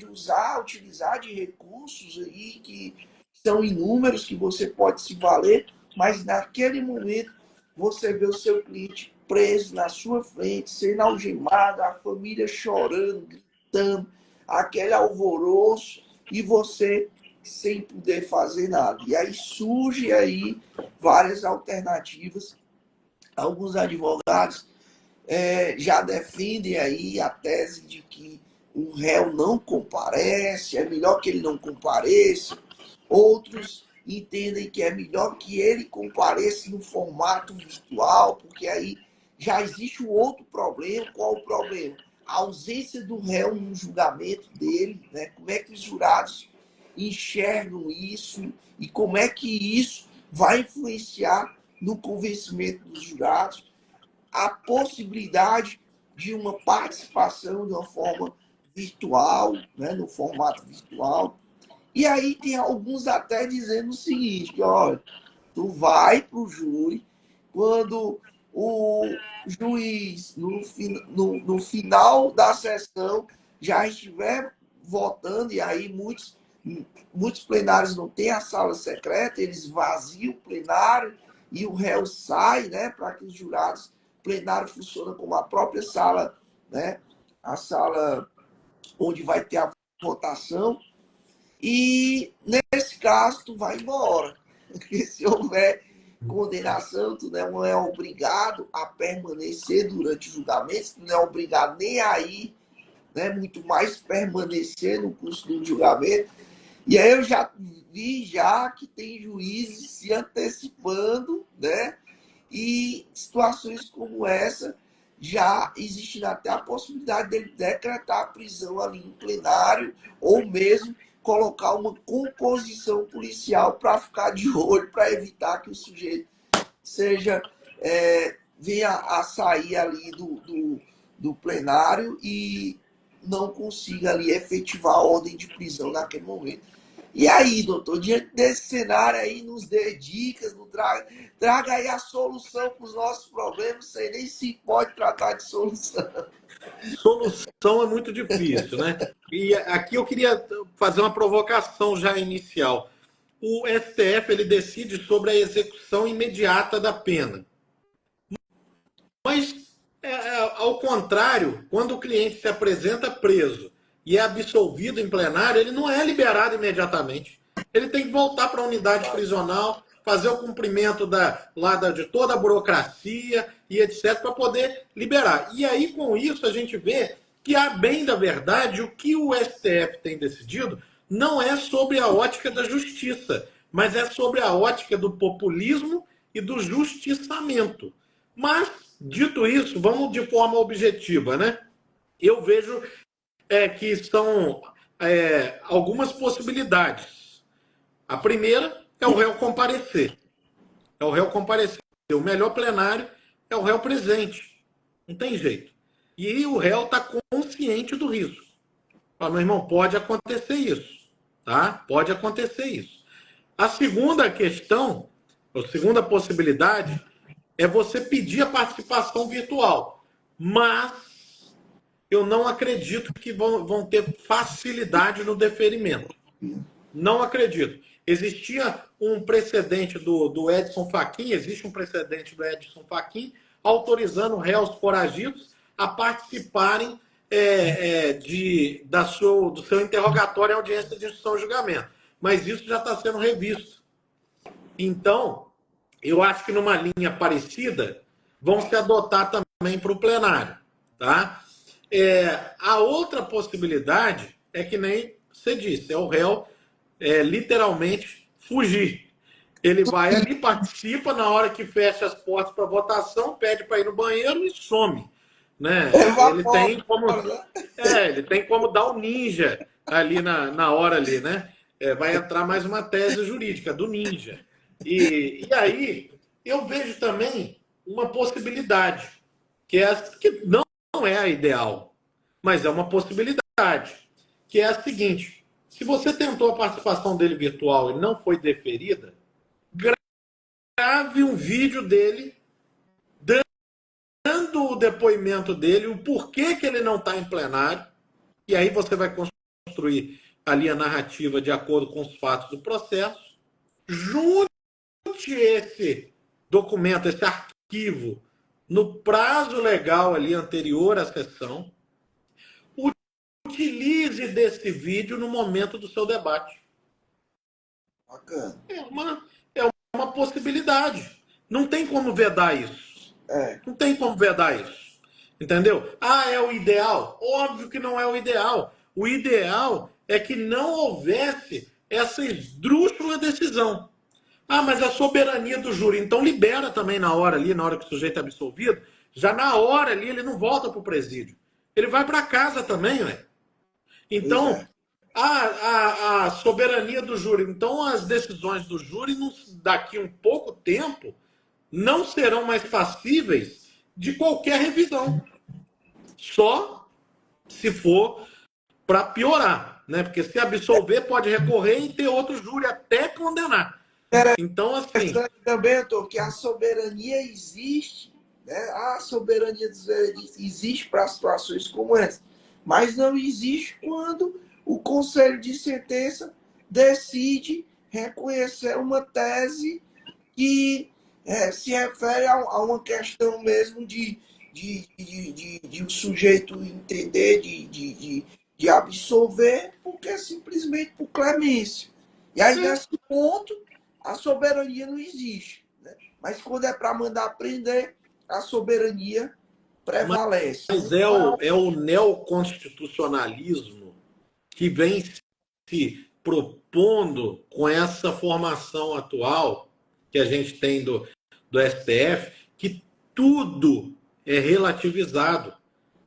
utilizar de recursos aí que são inúmeros, que você pode se valer, mas naquele momento você vê o seu cliente preso na sua frente, sendo algemado, a família chorando, gritando, aquele alvoroço, e você sem poder fazer nada. E aí surge aí várias alternativas. Alguns advogados já defendem aí a tese de que o réu não comparece, é melhor que ele não compareça. Outros entendem que é melhor que ele compareça no formato virtual, porque aí já existe um outro problema. Qual o problema? A ausência do réu no julgamento dele, né? Como é que os jurados enxergam isso e como é que isso vai influenciar no convencimento dos jurados, a possibilidade de uma participação de uma forma virtual, né, no formato virtual. E aí tem alguns até dizendo o seguinte, que olha, tu vai para o júri, quando o juiz, no final da sessão, já estiver votando, e aí muitos plenários não têm a sala secreta, eles vaziam o plenário e o réu sai, né, para que os jurados, o plenário funciona como a própria sala, né, a sala onde vai ter a votação, e nesse caso tu vai embora. Porque se houver condenação, tu não é obrigado a permanecer durante o julgamento, tu não é obrigado nem a ir, né, muito mais permanecer no curso do julgamento. E aí eu já vi já que tem juízes se antecipando, né? E situações como essa já existe até a possibilidade dele decretar a prisão ali em plenário ou mesmo colocar uma composição policial para ficar de olho, para evitar que o sujeito seja venha a sair ali do plenário e não consiga ali efetivar a ordem de prisão naquele momento. E aí, doutor, diante desse cenário aí, nos dê dicas, traga aí a solução para os nossos problemas, não sei nem se pode tratar de solução. Solução é muito difícil, né? E aqui eu queria fazer uma provocação já inicial. O STF ele decide sobre a execução imediata da pena. Mas, ao contrário, quando o cliente se apresenta preso e é absolvido em plenário, ele não é liberado imediatamente. Ele tem que voltar para a unidade prisional, fazer o cumprimento de toda a burocracia e etc., para poder liberar. E aí, com isso, a gente vê que, a bem da verdade, o que o STF tem decidido não é sobre a ótica da justiça, mas é sobre a ótica do populismo e do justiçamento. Mas, dito isso, vamos de forma objetiva, né? Eu vejo que são algumas possibilidades. A primeira é o réu comparecer. É o réu comparecer. O melhor plenário é o réu presente. Não tem jeito. E o réu está consciente do risco. Fala, meu irmão, pode acontecer isso. Tá? Pode acontecer isso. A segunda questão, a segunda possibilidade, é você pedir a participação virtual. Mas eu não acredito que vão ter facilidade no deferimento. Não acredito. Existia um precedente do Edson Fachin, existe um precedente do Edson Fachin, autorizando réus foragidos a participarem do seu interrogatório em audiência de instrução e julgamento. Mas isso já está sendo revisto. Então, eu acho que numa linha parecida vão se adotar também para o plenário. Tá? A outra possibilidade é que nem você disse, é o réu literalmente fugir. Ele vai ali, participa, na hora que fecha as portas para votação, pede para ir no banheiro e some. Né? Ele tem como dar o ninja ali na hora ali, né? Vai entrar mais uma tese jurídica do ninja. E aí eu vejo também uma possibilidade, que não é a ideal, mas é uma possibilidade, que é a seguinte: se você tentou a participação dele virtual e não foi deferida, grave um vídeo dele dando o depoimento dele, o porquê que ele não está em plenário, e aí você vai construir ali a narrativa de acordo com os fatos do processo, junte esse documento, esse arquivo, no prazo legal ali anterior à sessão, utilize desse vídeo no momento do seu debate. Bacana. É uma possibilidade. Não tem como vedar isso. É, Não tem como vedar isso. Entendeu? Ah, é o ideal? Óbvio que não é o ideal. O ideal é que não houvesse essa esdrúxula decisão. Ah, mas a soberania do júri. Então libera também na hora ali, na hora que o sujeito é absolvido, já na hora ali ele não volta para o presídio. Ele vai para casa também, ué. pois Então, é. a soberania do júri. Então, as decisões do júri, daqui um pouco tempo, não serão mais passíveis de qualquer revisão. Só se for para piorar, né? Porque se absolver, pode recorrer e ter outro júri até condenar. Então, assim, Interessante também, doutor, que a soberania existe, né? A soberania dos veredictos existe para situações como essa, mas não existe quando o conselho de sentença decide reconhecer uma tese que se refere a uma questão mesmo de o sujeito entender, de absolver, porque simplesmente por clemência. E aí, nesse ponto, a soberania não existe. Né? Mas quando é para mandar prender, a soberania prevalece. mas é o neoconstitucionalismo que vem se propondo com essa formação atual que a gente tem do STF, que tudo é relativizado,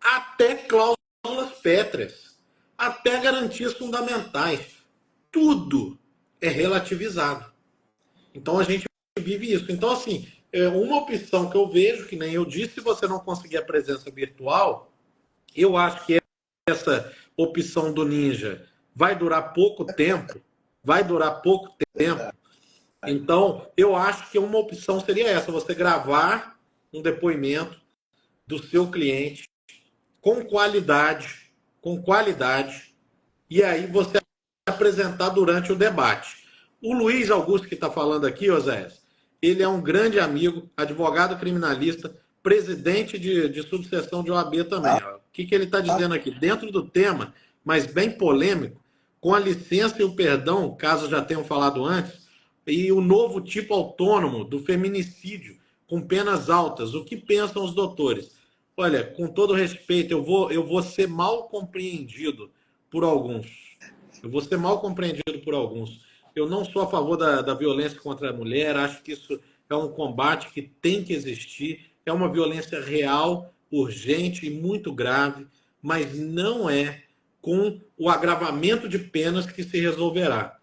até cláusulas pétreas, até garantias fundamentais. Tudo é relativizado. Então a gente vive isso. Então, assim, uma opção que eu vejo, que nem eu disse, se você não conseguir a presença virtual, eu acho que essa opção do Ninja vai durar pouco tempo, vai durar pouco tempo. Então, eu acho que uma opção seria essa: você gravar um depoimento do seu cliente com qualidade, e aí você apresentar durante o debate. O Luiz Augusto que está falando aqui, Oséias, ele é um grande amigo, advogado criminalista, presidente de subseção de OAB também. Ó. O que ele está dizendo aqui? Dentro do tema, mas bem polêmico, com a licença e o perdão, caso já tenham falado antes, e o novo tipo autônomo do feminicídio, com penas altas, o que pensam os doutores? Olha, com todo respeito, eu vou ser mal compreendido por alguns. Eu vou ser mal compreendido por alguns. Eu não sou a favor da violência contra a mulher, acho que isso é um combate que tem que existir, é uma violência real, urgente e muito grave, mas não é com o agravamento de penas que se resolverá.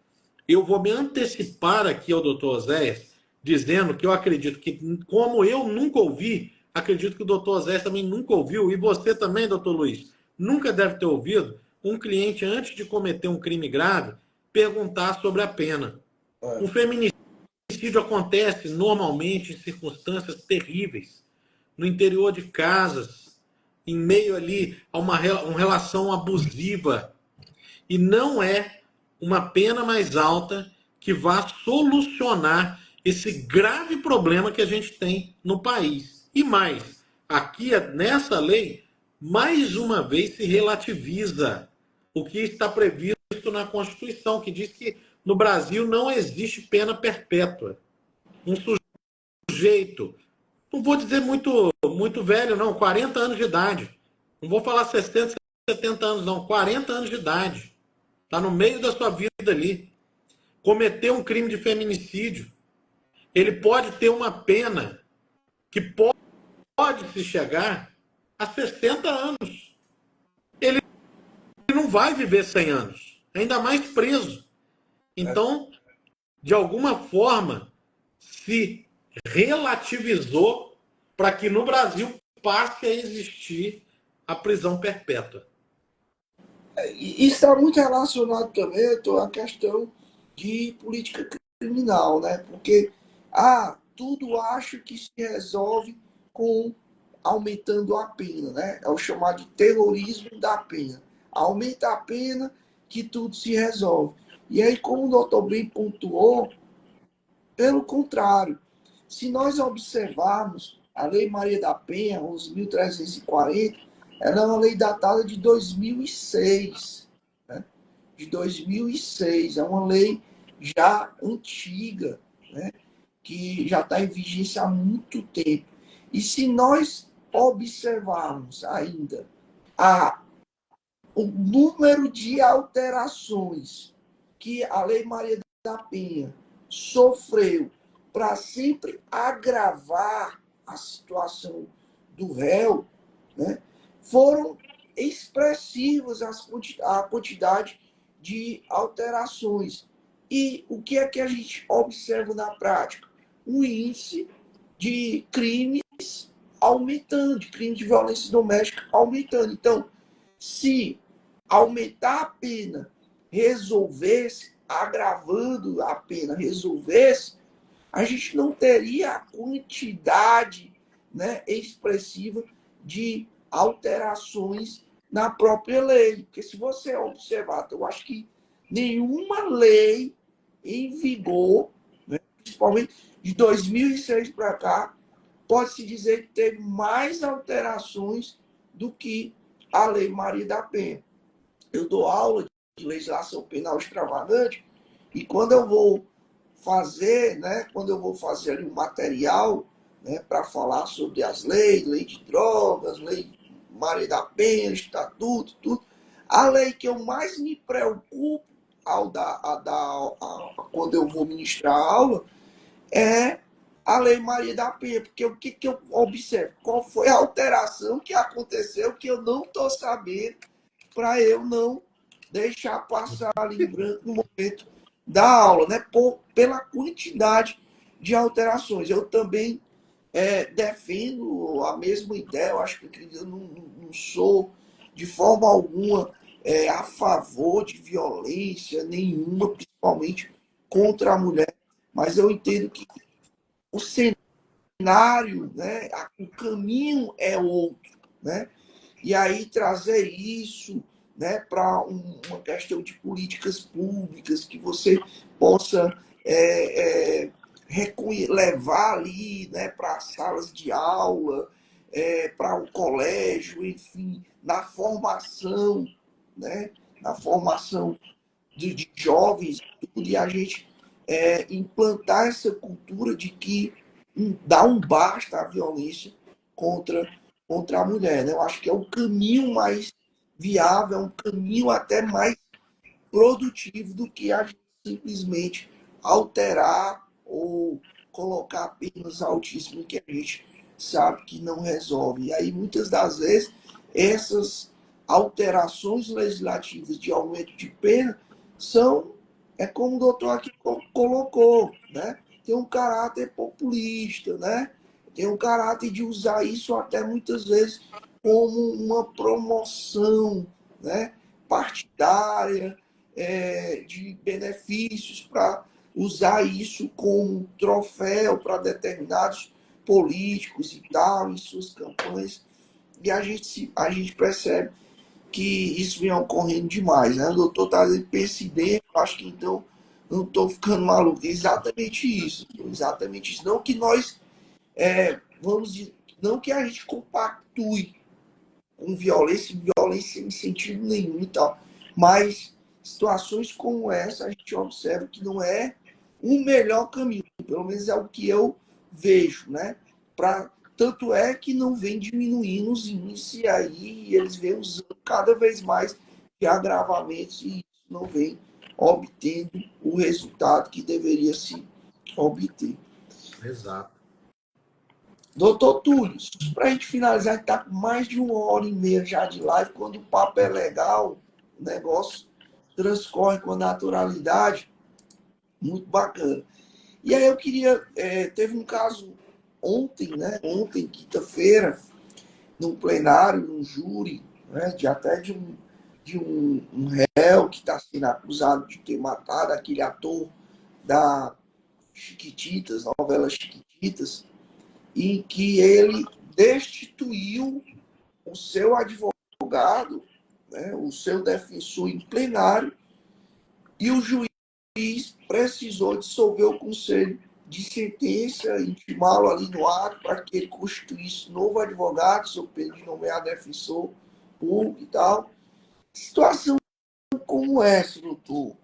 Eu vou me antecipar aqui ao doutor Oséias, dizendo que eu acredito que, como eu nunca ouvi, acredito que o doutor Oséias também nunca ouviu, e você também, doutor Luiz, nunca deve ter ouvido um cliente, antes de cometer um crime grave, perguntar sobre a pena. O feminicídio acontece normalmente em circunstâncias terríveis, no interior de casas, em meio ali a uma relação abusiva, e não é uma pena mais alta que vá solucionar esse grave problema que a gente tem no país. E mais, aqui nessa lei, mais uma vez se relativiza o que está previsto na Constituição, que diz que no Brasil não existe pena perpétua. Um sujeito, não vou dizer muito velho, não, 40 anos de idade. Não vou falar 60, 70 anos, não, 40 anos de idade. Está no meio da sua vida ali. Cometeu um crime de feminicídio. Ele pode ter uma pena que pode se chegar a 60 anos. Ele não vai viver 100 anos. Ainda mais preso. Então, de alguma forma, se relativizou para que no Brasil passe a existir a prisão perpétua. E está muito relacionado também à questão de política criminal, né? Porque tudo acho que se resolve com aumentando a pena, né? É o chamado de terrorismo da pena. Aumenta a pena que tudo se resolve. E aí, como o doutor bem pontuou, pelo contrário, se nós observarmos a Lei Maria da Penha, os 1340, ela é uma lei datada de 2006. Né? De 2006. É uma lei já antiga, né? Que já está em vigência há muito tempo. E se nós observarmos ainda o número de alterações que a Lei Maria da Penha sofreu para sempre agravar a situação do réu, né, foram expressivas a quantidade de alterações. E o que é que a gente observa na prática? O índice de crimes aumentando, de crimes de violência doméstica aumentando. Então, se aumentar a pena resolvesse, agravando a pena resolvesse, a gente não teria a quantidade, né, expressiva de alterações na própria lei. Porque se você observar, eu acho que nenhuma lei em vigor, né, principalmente de 2006 para cá, pode-se dizer que teve mais alterações do que a Lei Maria da Penha. Eu dou aula de legislação penal extravagante e quando eu vou fazer, né, quando eu vou fazer ali um material, né, para falar sobre as leis, lei de drogas, lei Maria da Penha, estatuto, tudo, a lei que eu mais me preocupo quando eu vou ministrar a aula é a Lei Maria da Penha, porque o que eu observo? Qual foi a alteração que aconteceu que eu não estou sabendo para eu não deixar passar ali em branco no momento da aula, né? Pela quantidade de alterações. Eu também defendo a mesma ideia, eu acho que eu não sou de forma alguma a favor de violência nenhuma, principalmente contra a mulher, mas eu entendo que o cenário, né, o caminho é outro, né? E aí trazer isso, né, para uma questão de políticas públicas que você possa levar ali, né, para salas de aula, para o colégio, enfim, na formação, né, na formação de jovens, tudo, e a gente implantar essa cultura de que dá um basta à violência contra, contra a mulher. Né? Eu acho que é um caminho mais viável, é um caminho até mais produtivo do que a gente simplesmente alterar ou colocar penas altíssimas que a gente sabe que não resolve. E aí, muitas das vezes, essas alterações legislativas de aumento de pena são, como o doutor aqui colocou, né? Tem um caráter populista, né? Tem um caráter de usar isso até muitas vezes como uma promoção, né, partidária, de benefícios para usar isso como troféu para determinados políticos e tal, em suas campanhas. E a gente percebe que isso vem ocorrendo demais. Né? O doutor está dizendo pense bem, eu acho que então não estou ficando maluco. É exatamente isso. Exatamente isso. Não que nós vamos dizer, não que a gente compactue com violência em sentido nenhum e tal. Mas situações como essa a gente observa que não é o melhor caminho, pelo menos é o que eu vejo, né? Tanto é que não vem diminuindo os índices aí, e eles vêm usando cada vez mais de agravamentos e isso não vem obtendo o resultado que deveria se obter. Exato. Doutor Túlio, para a gente finalizar, a gente está com mais de 1h30 já de live. Quando o papo é legal, o negócio transcorre com naturalidade, muito bacana. E aí eu queria, teve um caso ontem, né? Ontem, quinta-feira, num plenário, num júri, né? De um réu que está sendo acusado de ter matado aquele ator da Chiquititas, novela Chiquititas, em que ele destituiu o seu advogado, né, o seu defensor em plenário, e o juiz precisou dissolver o conselho de sentença, intimá-lo ali no ato para que ele constituísse novo advogado, sob pena de nomear defensor público e tal. Situação como essa, doutor,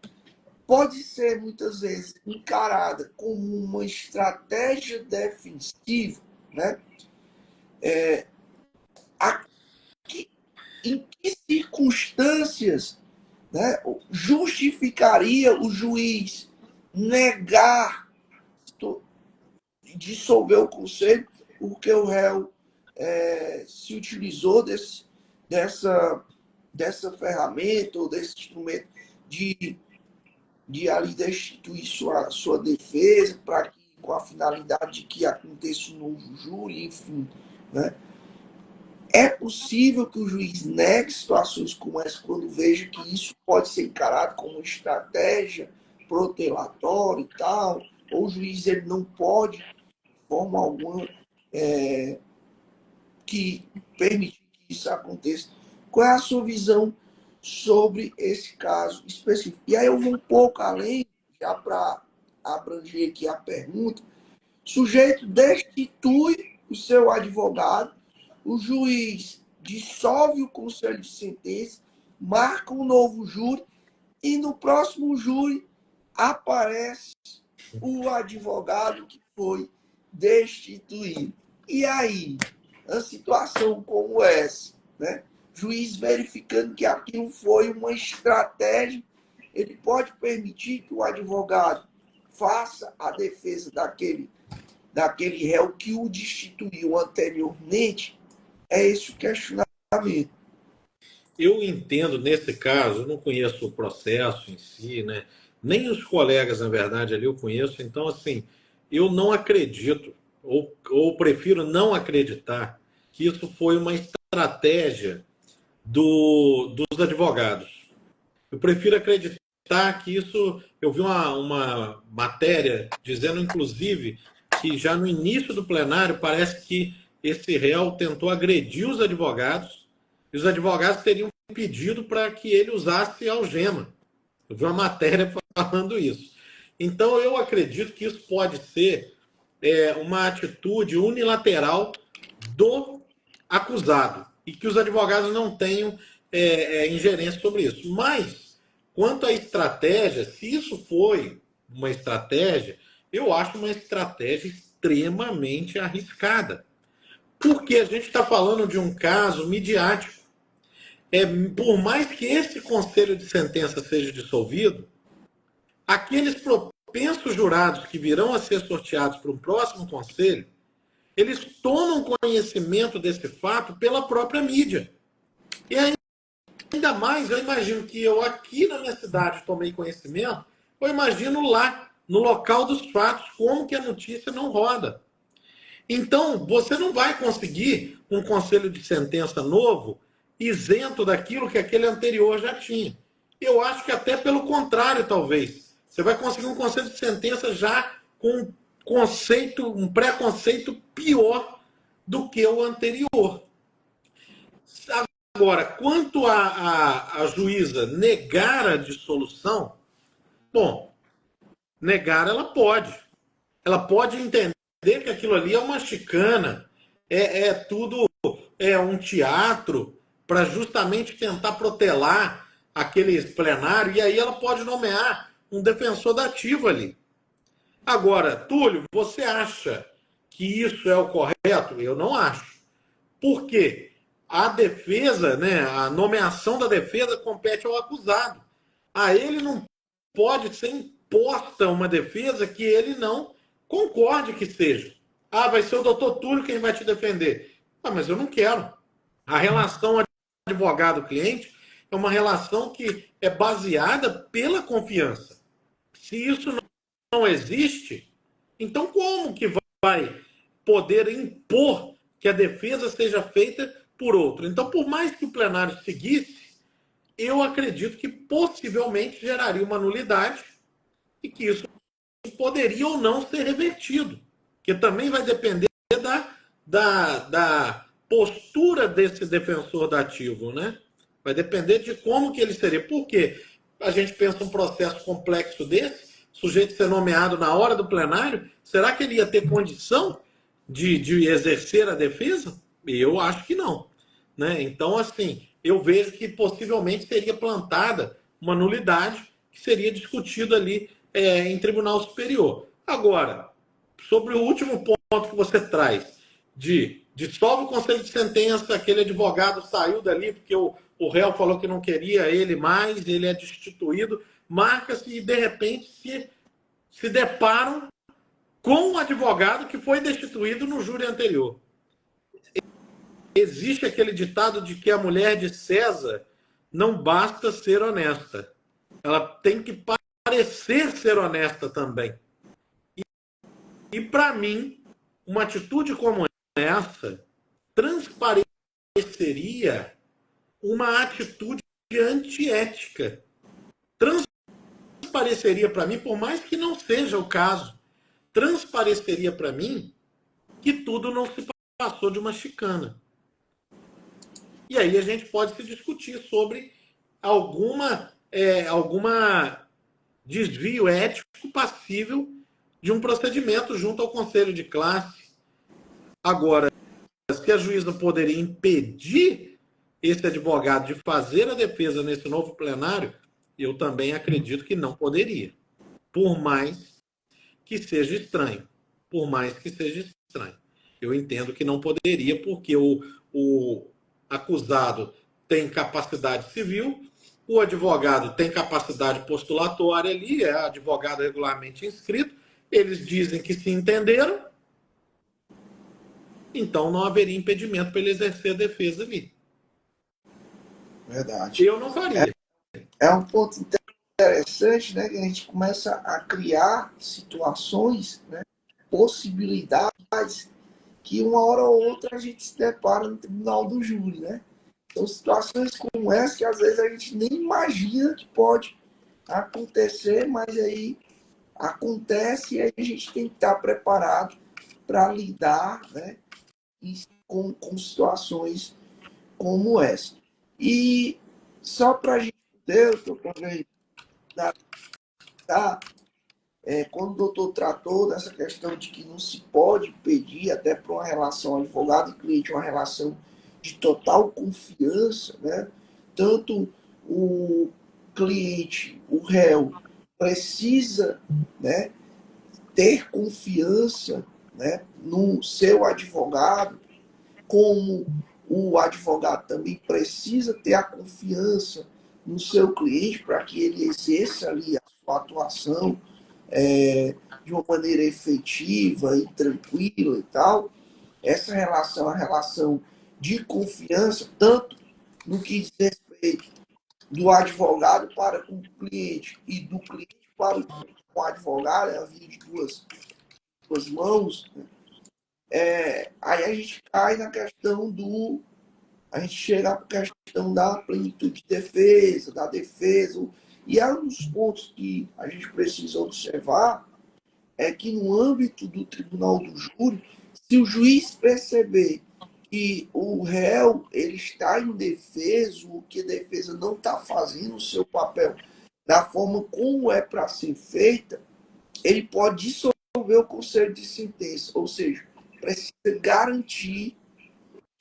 pode ser muitas vezes encarada como uma estratégia defensiva, né? Em que circunstâncias, né, justificaria o juiz negar dissolver o conselho porque o réu se utilizou dessa ferramenta ou desse instrumento de ali destituir sua defesa para que, com a finalidade de que aconteça um novo júri, enfim, né? É possível que o juiz negue situações como essa quando veja que isso pode ser encarado como estratégia protelatória e tal, ou o juiz ele não pode, de forma alguma, que permitir que isso aconteça. Qual é a sua visão sobre esse caso específico? E aí eu vou um pouco além, já para abranger aqui a pergunta. O sujeito destitui o seu advogado, o juiz dissolve o conselho de sentença, marca um novo júri e no próximo júri aparece o advogado que foi destituído. E aí, uma situação como essa, né? Juiz verificando que aquilo foi uma estratégia, ele pode permitir que o advogado faça a defesa daquele réu que o destituiu anteriormente. É esse o questionamento. Eu entendo, nesse caso, eu não conheço o processo em si, né? Nem os colegas, na verdade, ali eu conheço. Então, assim, eu não acredito, ou prefiro não acreditar, que isso foi uma estratégia dos advogados. Eu prefiro acreditar que isso. Eu vi uma matéria dizendo, inclusive, que já no início do plenário parece que esse réu tentou agredir os advogados e os advogados teriam pedido para que ele usasse algema. Eu vi uma matéria falando isso. Então, eu acredito que isso pode ser uma atitude unilateral do acusado e que os advogados não tenham ingerência sobre isso. Mas, quanto à estratégia, se isso foi uma estratégia, eu acho uma estratégia extremamente arriscada. Porque a gente está falando de um caso midiático. Por mais que esse conselho de sentença seja dissolvido, aqueles propensos jurados que virão a ser sorteados para um próximo conselho, eles tomam conhecimento desse fato pela própria mídia. E ainda mais, eu imagino que eu aqui na minha cidade tomei conhecimento, eu imagino lá, no local dos fatos, como que a notícia não roda. Então, você não vai conseguir um conselho de sentença novo isento daquilo que aquele anterior já tinha. Eu acho que até pelo contrário, talvez. Você vai conseguir um conselho de sentença já com um preconceito pior do que o anterior. Agora, quanto a juíza negar a dissolução, bom, negar ela pode. Ela pode entender que aquilo ali é uma chicana, tudo um teatro para justamente tentar protelar aqueles plenários, e aí ela pode nomear um defensor dativo ali. Agora, Túlio, você acha que isso é o correto? Eu não acho. Por quê? A defesa, né, a nomeação da defesa compete ao acusado. A ele não pode ser imposta uma defesa que ele não concorde que seja. Ah, vai ser o doutor Túlio quem vai te defender. Ah, mas eu não quero. A relação advogado-cliente é uma relação que é baseada pela confiança. Se isso não existe, então como que vai poder impor que a defesa seja feita por outro? Então, por mais que o plenário seguisse, eu acredito que possivelmente geraria uma nulidade e que isso poderia ou não ser revertido, que também vai depender da postura desse defensor dativo, né? Vai depender de como que ele seria. Por quê? A gente pensa um processo complexo desse, sujeito ser nomeado na hora do plenário, será que ele ia ter condição de exercer a defesa? Eu acho que não. Né? Então, assim, eu vejo que possivelmente seria plantada uma nulidade que seria discutido ali em tribunal superior. Agora, sobre o último ponto que você traz, dissolve o conselho de sentença, aquele advogado saiu dali porque o réu falou que não queria ele mais, ele é destituído, marca-se e, de repente, se deparam com um advogado que foi destituído no júri anterior. Existe aquele ditado de que a mulher de César não basta ser honesta. Ela tem que parecer ser honesta também. E para mim, uma atitude como essa transpareceria uma atitude antiética. Transpareceria para mim, por mais que não seja o caso, transpareceria para mim que tudo não se passou de uma chicana. E aí a gente pode se discutir sobre alguma desvio ético passível de um procedimento junto ao conselho de classe. Agora, se a juíza poderia impedir esse advogado de fazer a defesa nesse novo plenário, eu também acredito que não poderia. Por mais que seja estranho. Por mais que seja estranho. Eu entendo que não poderia, porque o acusado tem capacidade civil, o advogado tem capacidade postulatória ali, é advogado regularmente inscrito, eles dizem que se entenderam, então não haveria impedimento para ele exercer a defesa ali. Verdade. Eu não faria. É um ponto interessante, né, que a gente começa a criar situações, né, possibilidades que uma hora ou outra a gente se depara no tribunal do júri, né? São situações como essa que às vezes a gente nem imagina que pode acontecer, mas aí acontece e aí a gente tem que estar preparado para lidar, né, com situações como essa. E só para a gente poder, quando o doutor tratou dessa questão de que não se pode pedir, até para uma relação advogado e cliente, uma relação de total confiança, né? Tanto o cliente, o réu, precisa, né, ter confiança, né, no seu advogado, como o advogado também precisa ter a confiança no seu cliente para que ele exerça ali a sua atuação de uma maneira efetiva e tranquila e tal. Essa relação é uma relação de confiança, tanto no que diz respeito do advogado para com o cliente e do cliente para com o advogado, é a via de duas mãos. Né? Aí a gente cai na questão a gente chega à questão da plenitude de defesa, da defesa. E é um dos pontos que a gente precisa observar é que no âmbito do tribunal do júri, se o juiz perceber que o réu ele está indefeso, que a defesa não está fazendo o seu papel da forma como é para ser feita, ele pode dissolver o conselho de sentença, ou seja, precisa garantir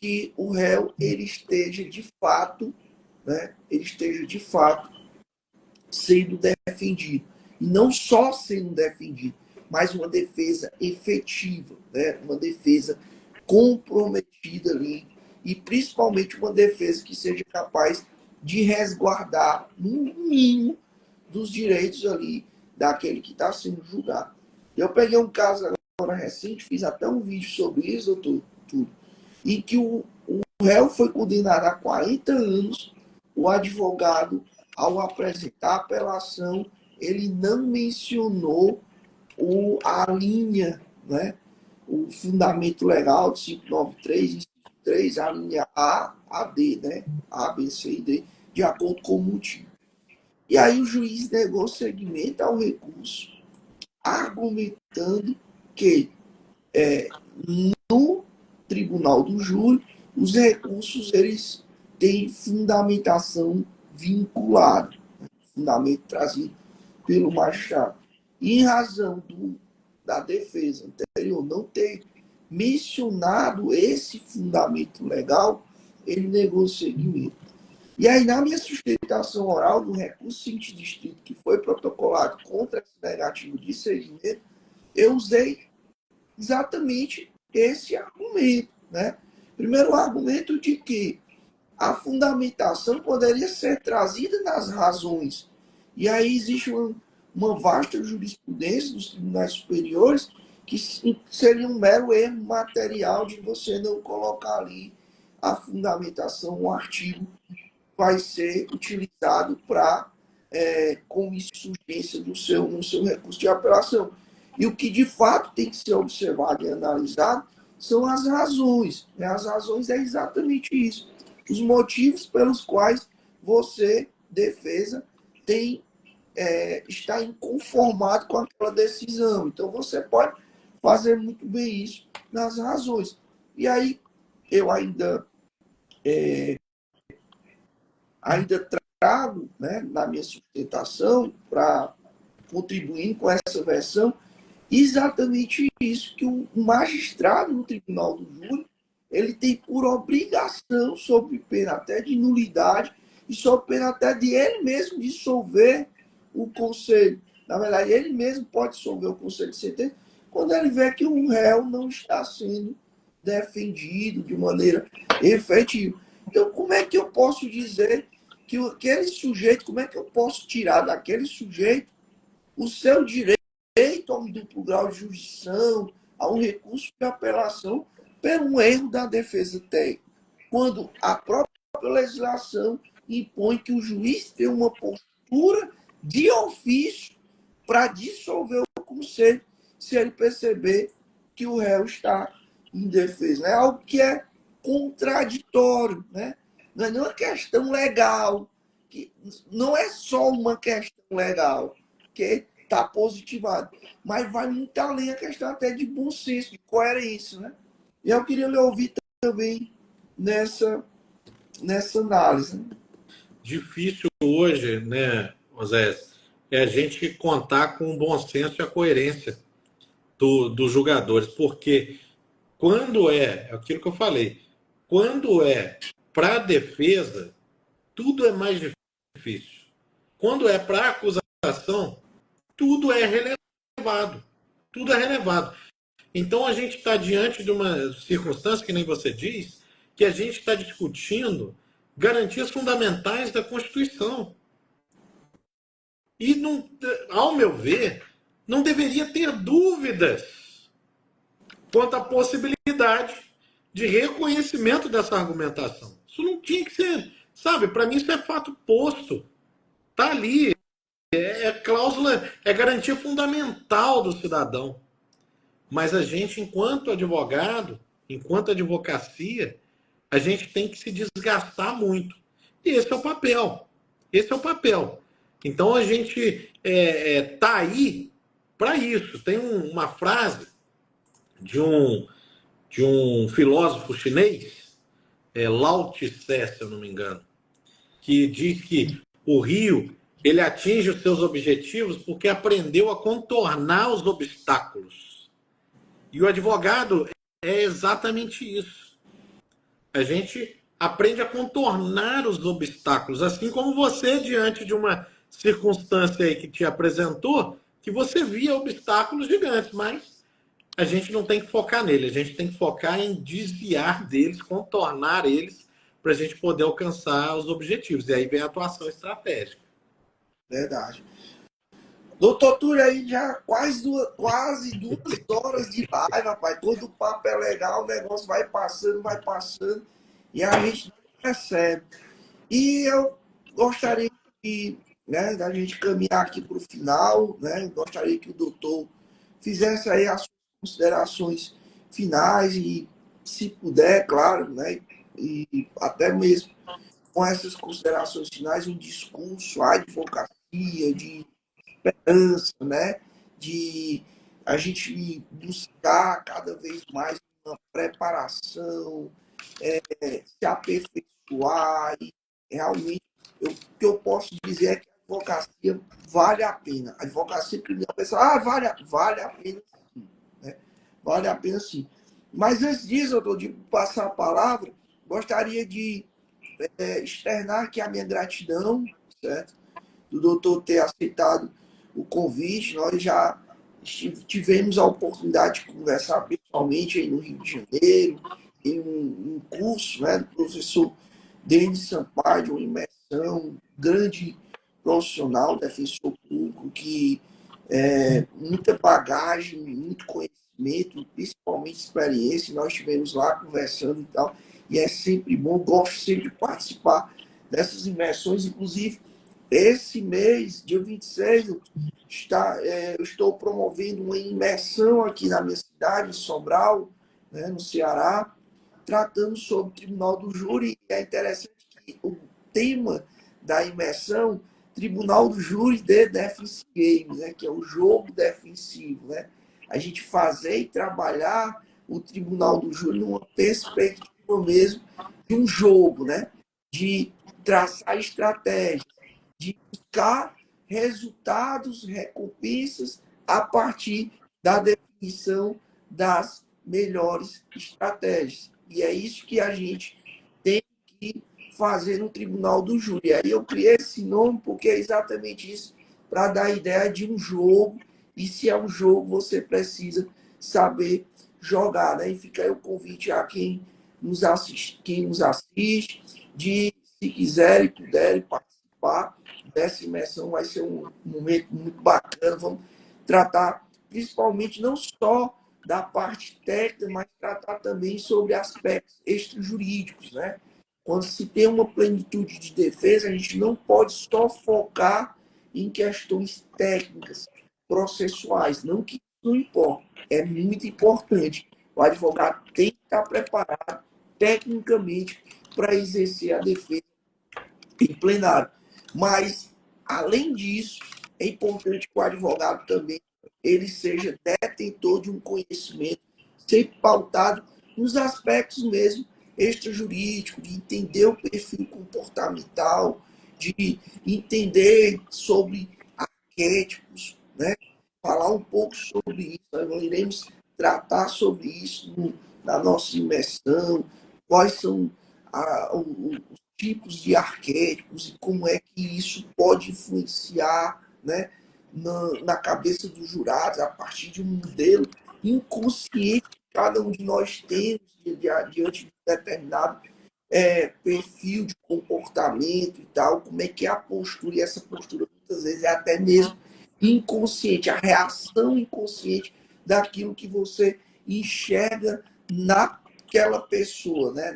que o réu ele esteja de fato, né, ele esteja de fato sendo defendido. E não só sendo defendido, mas uma defesa efetiva, né, uma defesa comprometida ali, e principalmente uma defesa que seja capaz de resguardar, no mínimo, dos direitos ali daquele que está sendo julgado. Eu peguei um caso agora recente, fiz até um vídeo sobre isso, doutor, tudo, em que o réu foi condenado a 40 anos, o advogado, ao apresentar a apelação, ele não mencionou a linha, né, o fundamento legal de 593, 3, a linha A, D, né, A, B, C e D, de acordo com o motivo. E aí o juiz negou seguimento ao recurso, argumentando que no tribunal do júri, os recursos eles têm fundamentação vinculada, fundamento trazido pelo magistrado. E em razão da defesa anterior não ter mencionado esse fundamento legal, ele negou o seguimento. E aí, na minha sustentação oral do recurso cientista que foi protocolado contra esse negativo de 6 meses, eu usei exatamente esse argumento, né? Primeiro, o argumento de que a fundamentação poderia ser trazida nas razões. E aí existe uma vasta jurisprudência dos tribunais superiores que seria um mero erro material de você não colocar ali a fundamentação, o artigo vai ser utilizado para como insurgência no seu recurso de apelação. E o que de fato tem que ser observado e analisado são as razões. Né? As razões é exatamente isso. Os motivos pelos quais você, defesa, tem está inconformado com aquela decisão. Então você pode fazer muito bem isso nas razões. E aí eu ainda trago, né, na minha sustentação, para contribuir com essa versão, exatamente isso, que o magistrado no tribunal do júri, ele tem por obrigação, sob pena até de nulidade, e sob pena até de ele mesmo dissolver o conselho. Na verdade, ele mesmo pode dissolver o conselho de sentença quando ele vê que o réu não está sendo defendido de maneira efetiva. Então, como é que eu posso dizer que aquele sujeito, como é que eu posso tirar daquele sujeito o seu direito a um duplo grau de jurisdição, a um recurso de apelação, por um erro da defesa técnica, quando a própria legislação impõe que o juiz tenha uma postura de ofício para dissolver o conselho se ele perceber que o réu está indefeso. É algo que é contraditório, né? Não é uma questão legal, que não é só uma questão legal, que está positivado, mas vai muito além a questão até de bom senso, de coerência, né? E eu queria lhe ouvir também nessa análise. Difícil hoje, né, José, é a gente contar com o bom senso e a coerência dos julgadores, porque quando é aquilo que eu falei, quando é para a defesa, tudo é mais difícil. Quando é para a acusação, tudo é relevado. Tudo é relevado. Então a gente está diante de uma circunstância, que nem você diz, que a gente está discutindo garantias fundamentais da Constituição. E, não, ao meu ver, não deveria ter dúvidas quanto à possibilidade de reconhecimento dessa argumentação. Isso não tinha que ser, sabe? Para mim isso é fato posto. Está ali. É cláusula, é garantia fundamental do cidadão. Mas a gente, enquanto advogado, enquanto advocacia, a gente tem que se desgastar muito. E esse é o papel. Esse é o papel. Então a gente tá aí para isso. Tem uma frase de um filósofo chinês, Lao Tse, se eu não me engano, que diz que o rio ele atinge os seus objetivos porque aprendeu a contornar os obstáculos. E o advogado é exatamente isso. A gente aprende a contornar os obstáculos, assim como você, diante de uma circunstância aí que te apresentou, que você via obstáculos gigantes, mas a gente não tem que focar nele, a gente tem que focar em desviar deles, contornar eles, para a gente poder alcançar os objetivos. E aí vem a atuação estratégica. Verdade. Doutor Túlio, aí já quase 2 horas de live, rapaz. Quando o papo é legal, o negócio vai passando, e a gente não percebe. E eu gostaria de, né, da gente caminhar aqui para o final, né? Gostaria que o doutor fizesse aí as considerações finais e, se puder, claro, né? E até mesmo com essas considerações finais, um discurso, a advocacia, de esperança, né? De a gente buscar cada vez mais uma preparação, se aperfeiçoar e realmente o que eu posso dizer é que a advocacia vale a pena. A advocacia criminal, pessoal, vale a pena sim, né? Vale a pena sim. Mas antes disso, doutor, de passar a palavra, gostaria de externar aqui a minha gratidão, certo? Do doutor ter aceitado o convite. Nós já tivemos a oportunidade de conversar pessoalmente aí no Rio de Janeiro, em um curso, né, do professor Denis Sampaio, uma imersão, um grande profissional, defensor público, que muita bagagem, muito conhecimento, principalmente experiência. Nós estivemos lá conversando e tal, e é sempre bom, gosto sempre de participar dessas imersões, inclusive esse mês, dia 26, eu estou promovendo uma imersão aqui na minha cidade, em Sobral, né, no Ceará, tratando sobre o Tribunal do Júri. É interessante que o tema da imersão, Tribunal do Júri de Defense Games, né, que é o jogo defensivo. Né? A gente fazer e trabalhar o Tribunal do Júri numa perspectiva mesmo de um jogo, né? De traçar estratégias, de buscar resultados, recompensas a partir da definição das melhores estratégias. E é isso que a gente tem que fazer no Tribunal do Júri. Aí eu criei esse nome porque é exatamente isso, para dar a ideia de um jogo, e se é um jogo, você precisa saber jogar. Né? E fica aí o convite a quem nos assiste, de, se quiserem e puderem participar dessa imersão. Vai ser um momento muito bacana. Vamos tratar principalmente não só da parte técnica, mas tratar também sobre aspectos extrajurídicos, né? Quando se tem uma plenitude de defesa, a gente não pode só focar em questões técnicas, processuais, não que não importa, é muito importante. O advogado tem que estar preparado tecnicamente para exercer a defesa em plenário. Mas, além disso, é importante que o advogado também ele seja detentor de um conhecimento sempre pautado nos aspectos mesmo extrajurídicos, de entender o perfil comportamental, de entender sobre arquétipos, né? Falar um pouco sobre isso. Nós iremos tratar sobre isso na nossa imersão, quais são os tipos de arquétipos e como é que isso pode influenciar, né, na cabeça dos jurados a partir de um modelo inconsciente que cada um de nós temos diante de um determinado perfil de comportamento e tal, como é que é a postura, e essa postura muitas vezes é até mesmo inconsciente, a reação inconsciente daquilo que você enxerga naquela pessoa, né?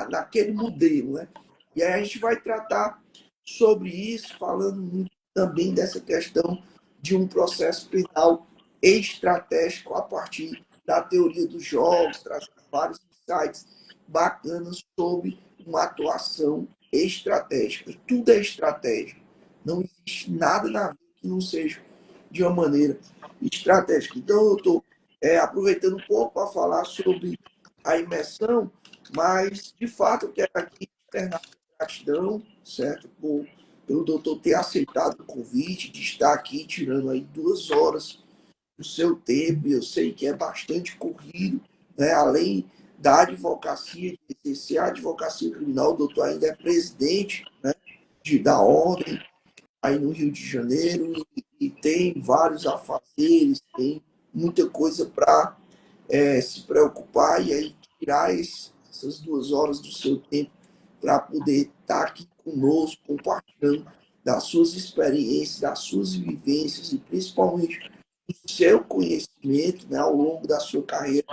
naquele modelo. Né? E aí a gente vai tratar sobre isso, falando muito também dessa questão de um processo penal estratégico a partir da teoria dos jogos, trazendo vários insights bacanas sobre uma atuação estratégica. Tudo é estratégia. Não existe nada na vida que não seja de uma maneira estratégica. Então, eu estou aproveitando um pouco para falar sobre a imersão, mas, de fato, eu quero aqui externar gratidão, certo? Pelo doutor ter aceitado o convite de estar aqui, tirando aí 2 horas do seu tempo. Eu sei que é bastante corrido, né? Além da advocacia, de exercer a advocacia criminal, o doutor ainda é presidente, né, da ordem aí no Rio de Janeiro, e tem vários afazeres, tem muita coisa para se preocupar, e aí tirar essas 2 horas do seu tempo para poder estar aqui conosco, compartilhando das suas experiências, das suas vivências e principalmente do seu conhecimento, né, ao longo da sua carreira,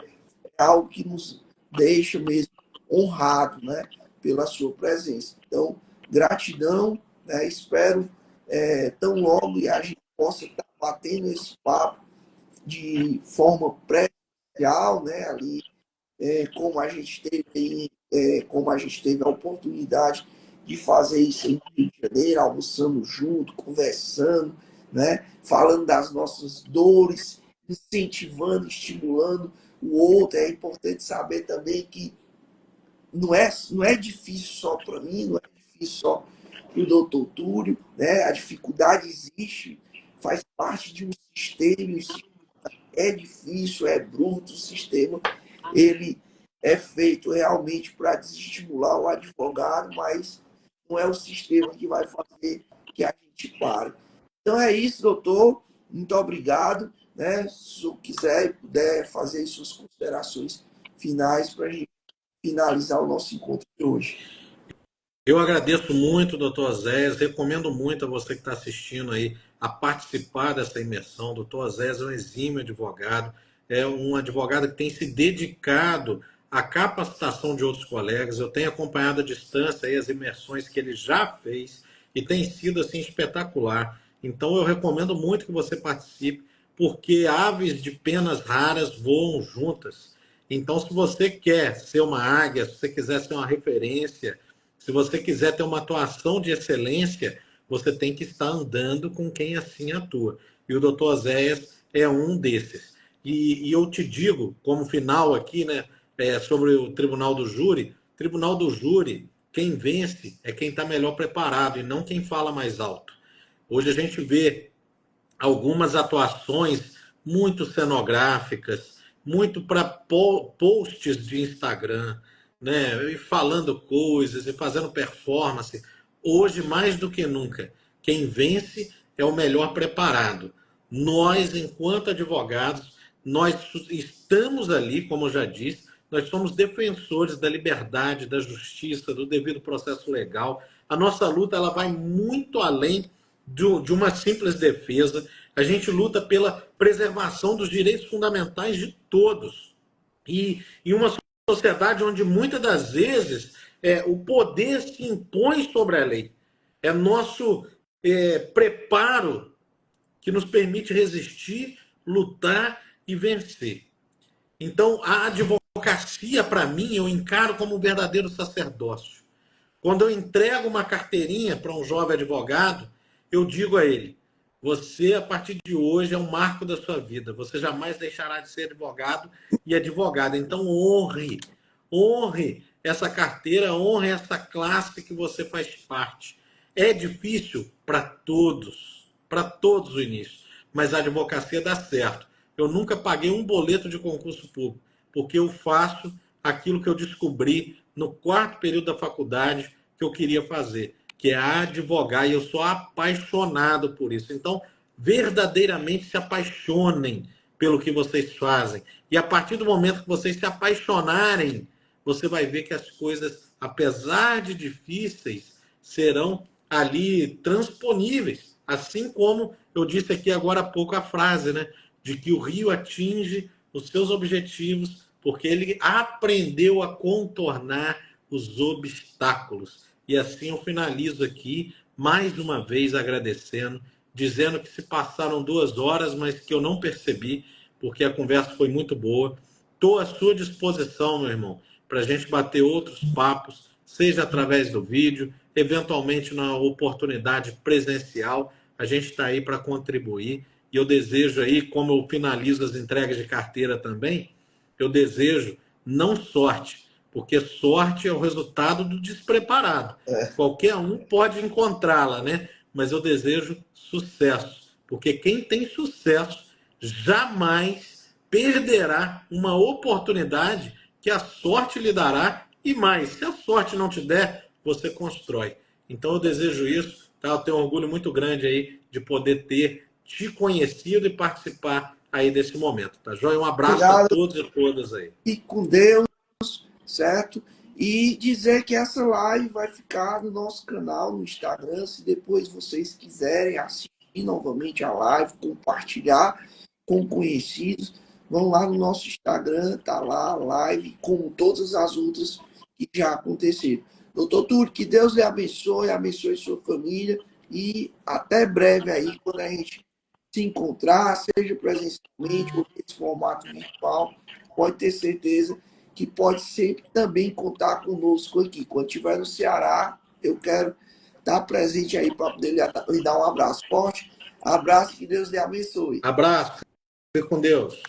é algo que nos deixa mesmo honrado, né, pela sua presença. Então, gratidão, né, espero tão logo e a gente possa estar batendo esse papo de forma presencial, né, ali, como a gente teve a oportunidade de fazer isso em Rio de Janeiro, almoçando junto, conversando, né, falando das nossas dores, incentivando, estimulando o outro. É importante saber também que não é difícil só para mim, não é difícil só para o doutor Túlio, né? A dificuldade existe, faz parte de um sistema, é difícil, é bruto o sistema, ele é feito realmente para desestimular o advogado, mas não é o sistema que vai fazer que a gente pare. Então é isso, doutor. Muito obrigado. Né? Se o quiser e puder fazer suas considerações finais para a gente finalizar o nosso encontro de hoje. Eu agradeço muito, doutor Zés, recomendo muito a você que está assistindo aí a participar dessa imersão. Doutor Zés é um exímio advogado, é um advogado que tem se dedicado à capacitação de outros colegas. Eu tenho acompanhado à distância aí as imersões que ele já fez e tem sido assim espetacular. Então eu recomendo muito que você participe, porque aves de penas raras voam juntas. Então, se você quer ser uma águia, se você quiser ser uma referência, se você quiser ter uma atuação de excelência, você tem que estar andando com quem assim atua. E o doutor Zéias é um desses. E eu te digo, como final aqui, né, sobre o Tribunal do Júri, quem vence é quem está melhor preparado e não quem fala mais alto. Hoje a gente vê algumas atuações muito cenográficas, muito para posts de Instagram, né? E falando coisas e fazendo performance. Hoje, mais do que nunca, quem vence é o melhor preparado. Nós, enquanto advogados, nós estamos ali, como eu já disse, nós somos defensores da liberdade, da justiça, do devido processo legal. A nossa luta ela vai muito além de uma simples defesa. A gente luta pela preservação dos direitos fundamentais de todos. E uma sociedade onde muitas das vezes o poder se impõe sobre a lei. É nosso preparo que nos permite resistir, lutar e vencer. Então, a advocacia, para mim, eu encaro como um verdadeiro sacerdócio. Quando eu entrego uma carteirinha para um jovem advogado, eu digo a ele: você, a partir de hoje, é um marco da sua vida. Você jamais deixará de ser advogado e advogada. Então, honre essa carteira, honre essa classe que você faz parte. É difícil para todos o início, mas a advocacia dá certo. Eu nunca paguei um boleto de concurso público, porque eu faço aquilo que eu descobri no quarto período da faculdade que eu queria fazer, que é advogar, e eu sou apaixonado por isso. Então, verdadeiramente se apaixonem pelo que vocês fazem. E a partir do momento que vocês se apaixonarem, você vai ver que as coisas, apesar de difíceis, serão ali transponíveis. Assim como eu disse aqui agora há pouco a frase, né? De que o rio atinge os seus objetivos porque ele aprendeu a contornar os obstáculos. E assim eu finalizo aqui, mais uma vez agradecendo, dizendo que se passaram 2 horas, mas que eu não percebi, porque a conversa foi muito boa. Estou à sua disposição, meu irmão, para a gente bater outros papos, seja através do vídeo, eventualmente na oportunidade presencial. A gente está aí para contribuir. E eu desejo aí, como eu finalizo as entregas de carteira também, eu desejo não sorte, porque sorte é o resultado do despreparado. Qualquer um pode encontrá-la, né? Mas eu desejo sucesso, porque quem tem sucesso jamais perderá uma oportunidade que a sorte lhe dará e mais. Se a sorte não te der, você constrói. Então eu desejo isso, tá? Eu tenho um orgulho muito grande aí de poder ter te conhecido e participar aí desse momento, tá joia? Um abraço a Obrigado. todos e todas aí. E com Deus, certo? E dizer que essa live vai ficar no nosso canal no Instagram. Se depois vocês quiserem assistir novamente a live, compartilhar com conhecidos, vão lá no nosso Instagram, tá lá a live, como todas as outras que já aconteceram. Doutor Túlio, que Deus lhe abençoe sua família e até breve aí, quando a gente se encontrar, seja presencialmente ou nesse formato virtual, pode ter certeza que pode sempre também contar conosco aqui. Quando estiver no Ceará, eu quero estar presente aí para poder lhe dar um abraço forte. Abraço, que Deus lhe abençoe. Abraço, fique com Deus.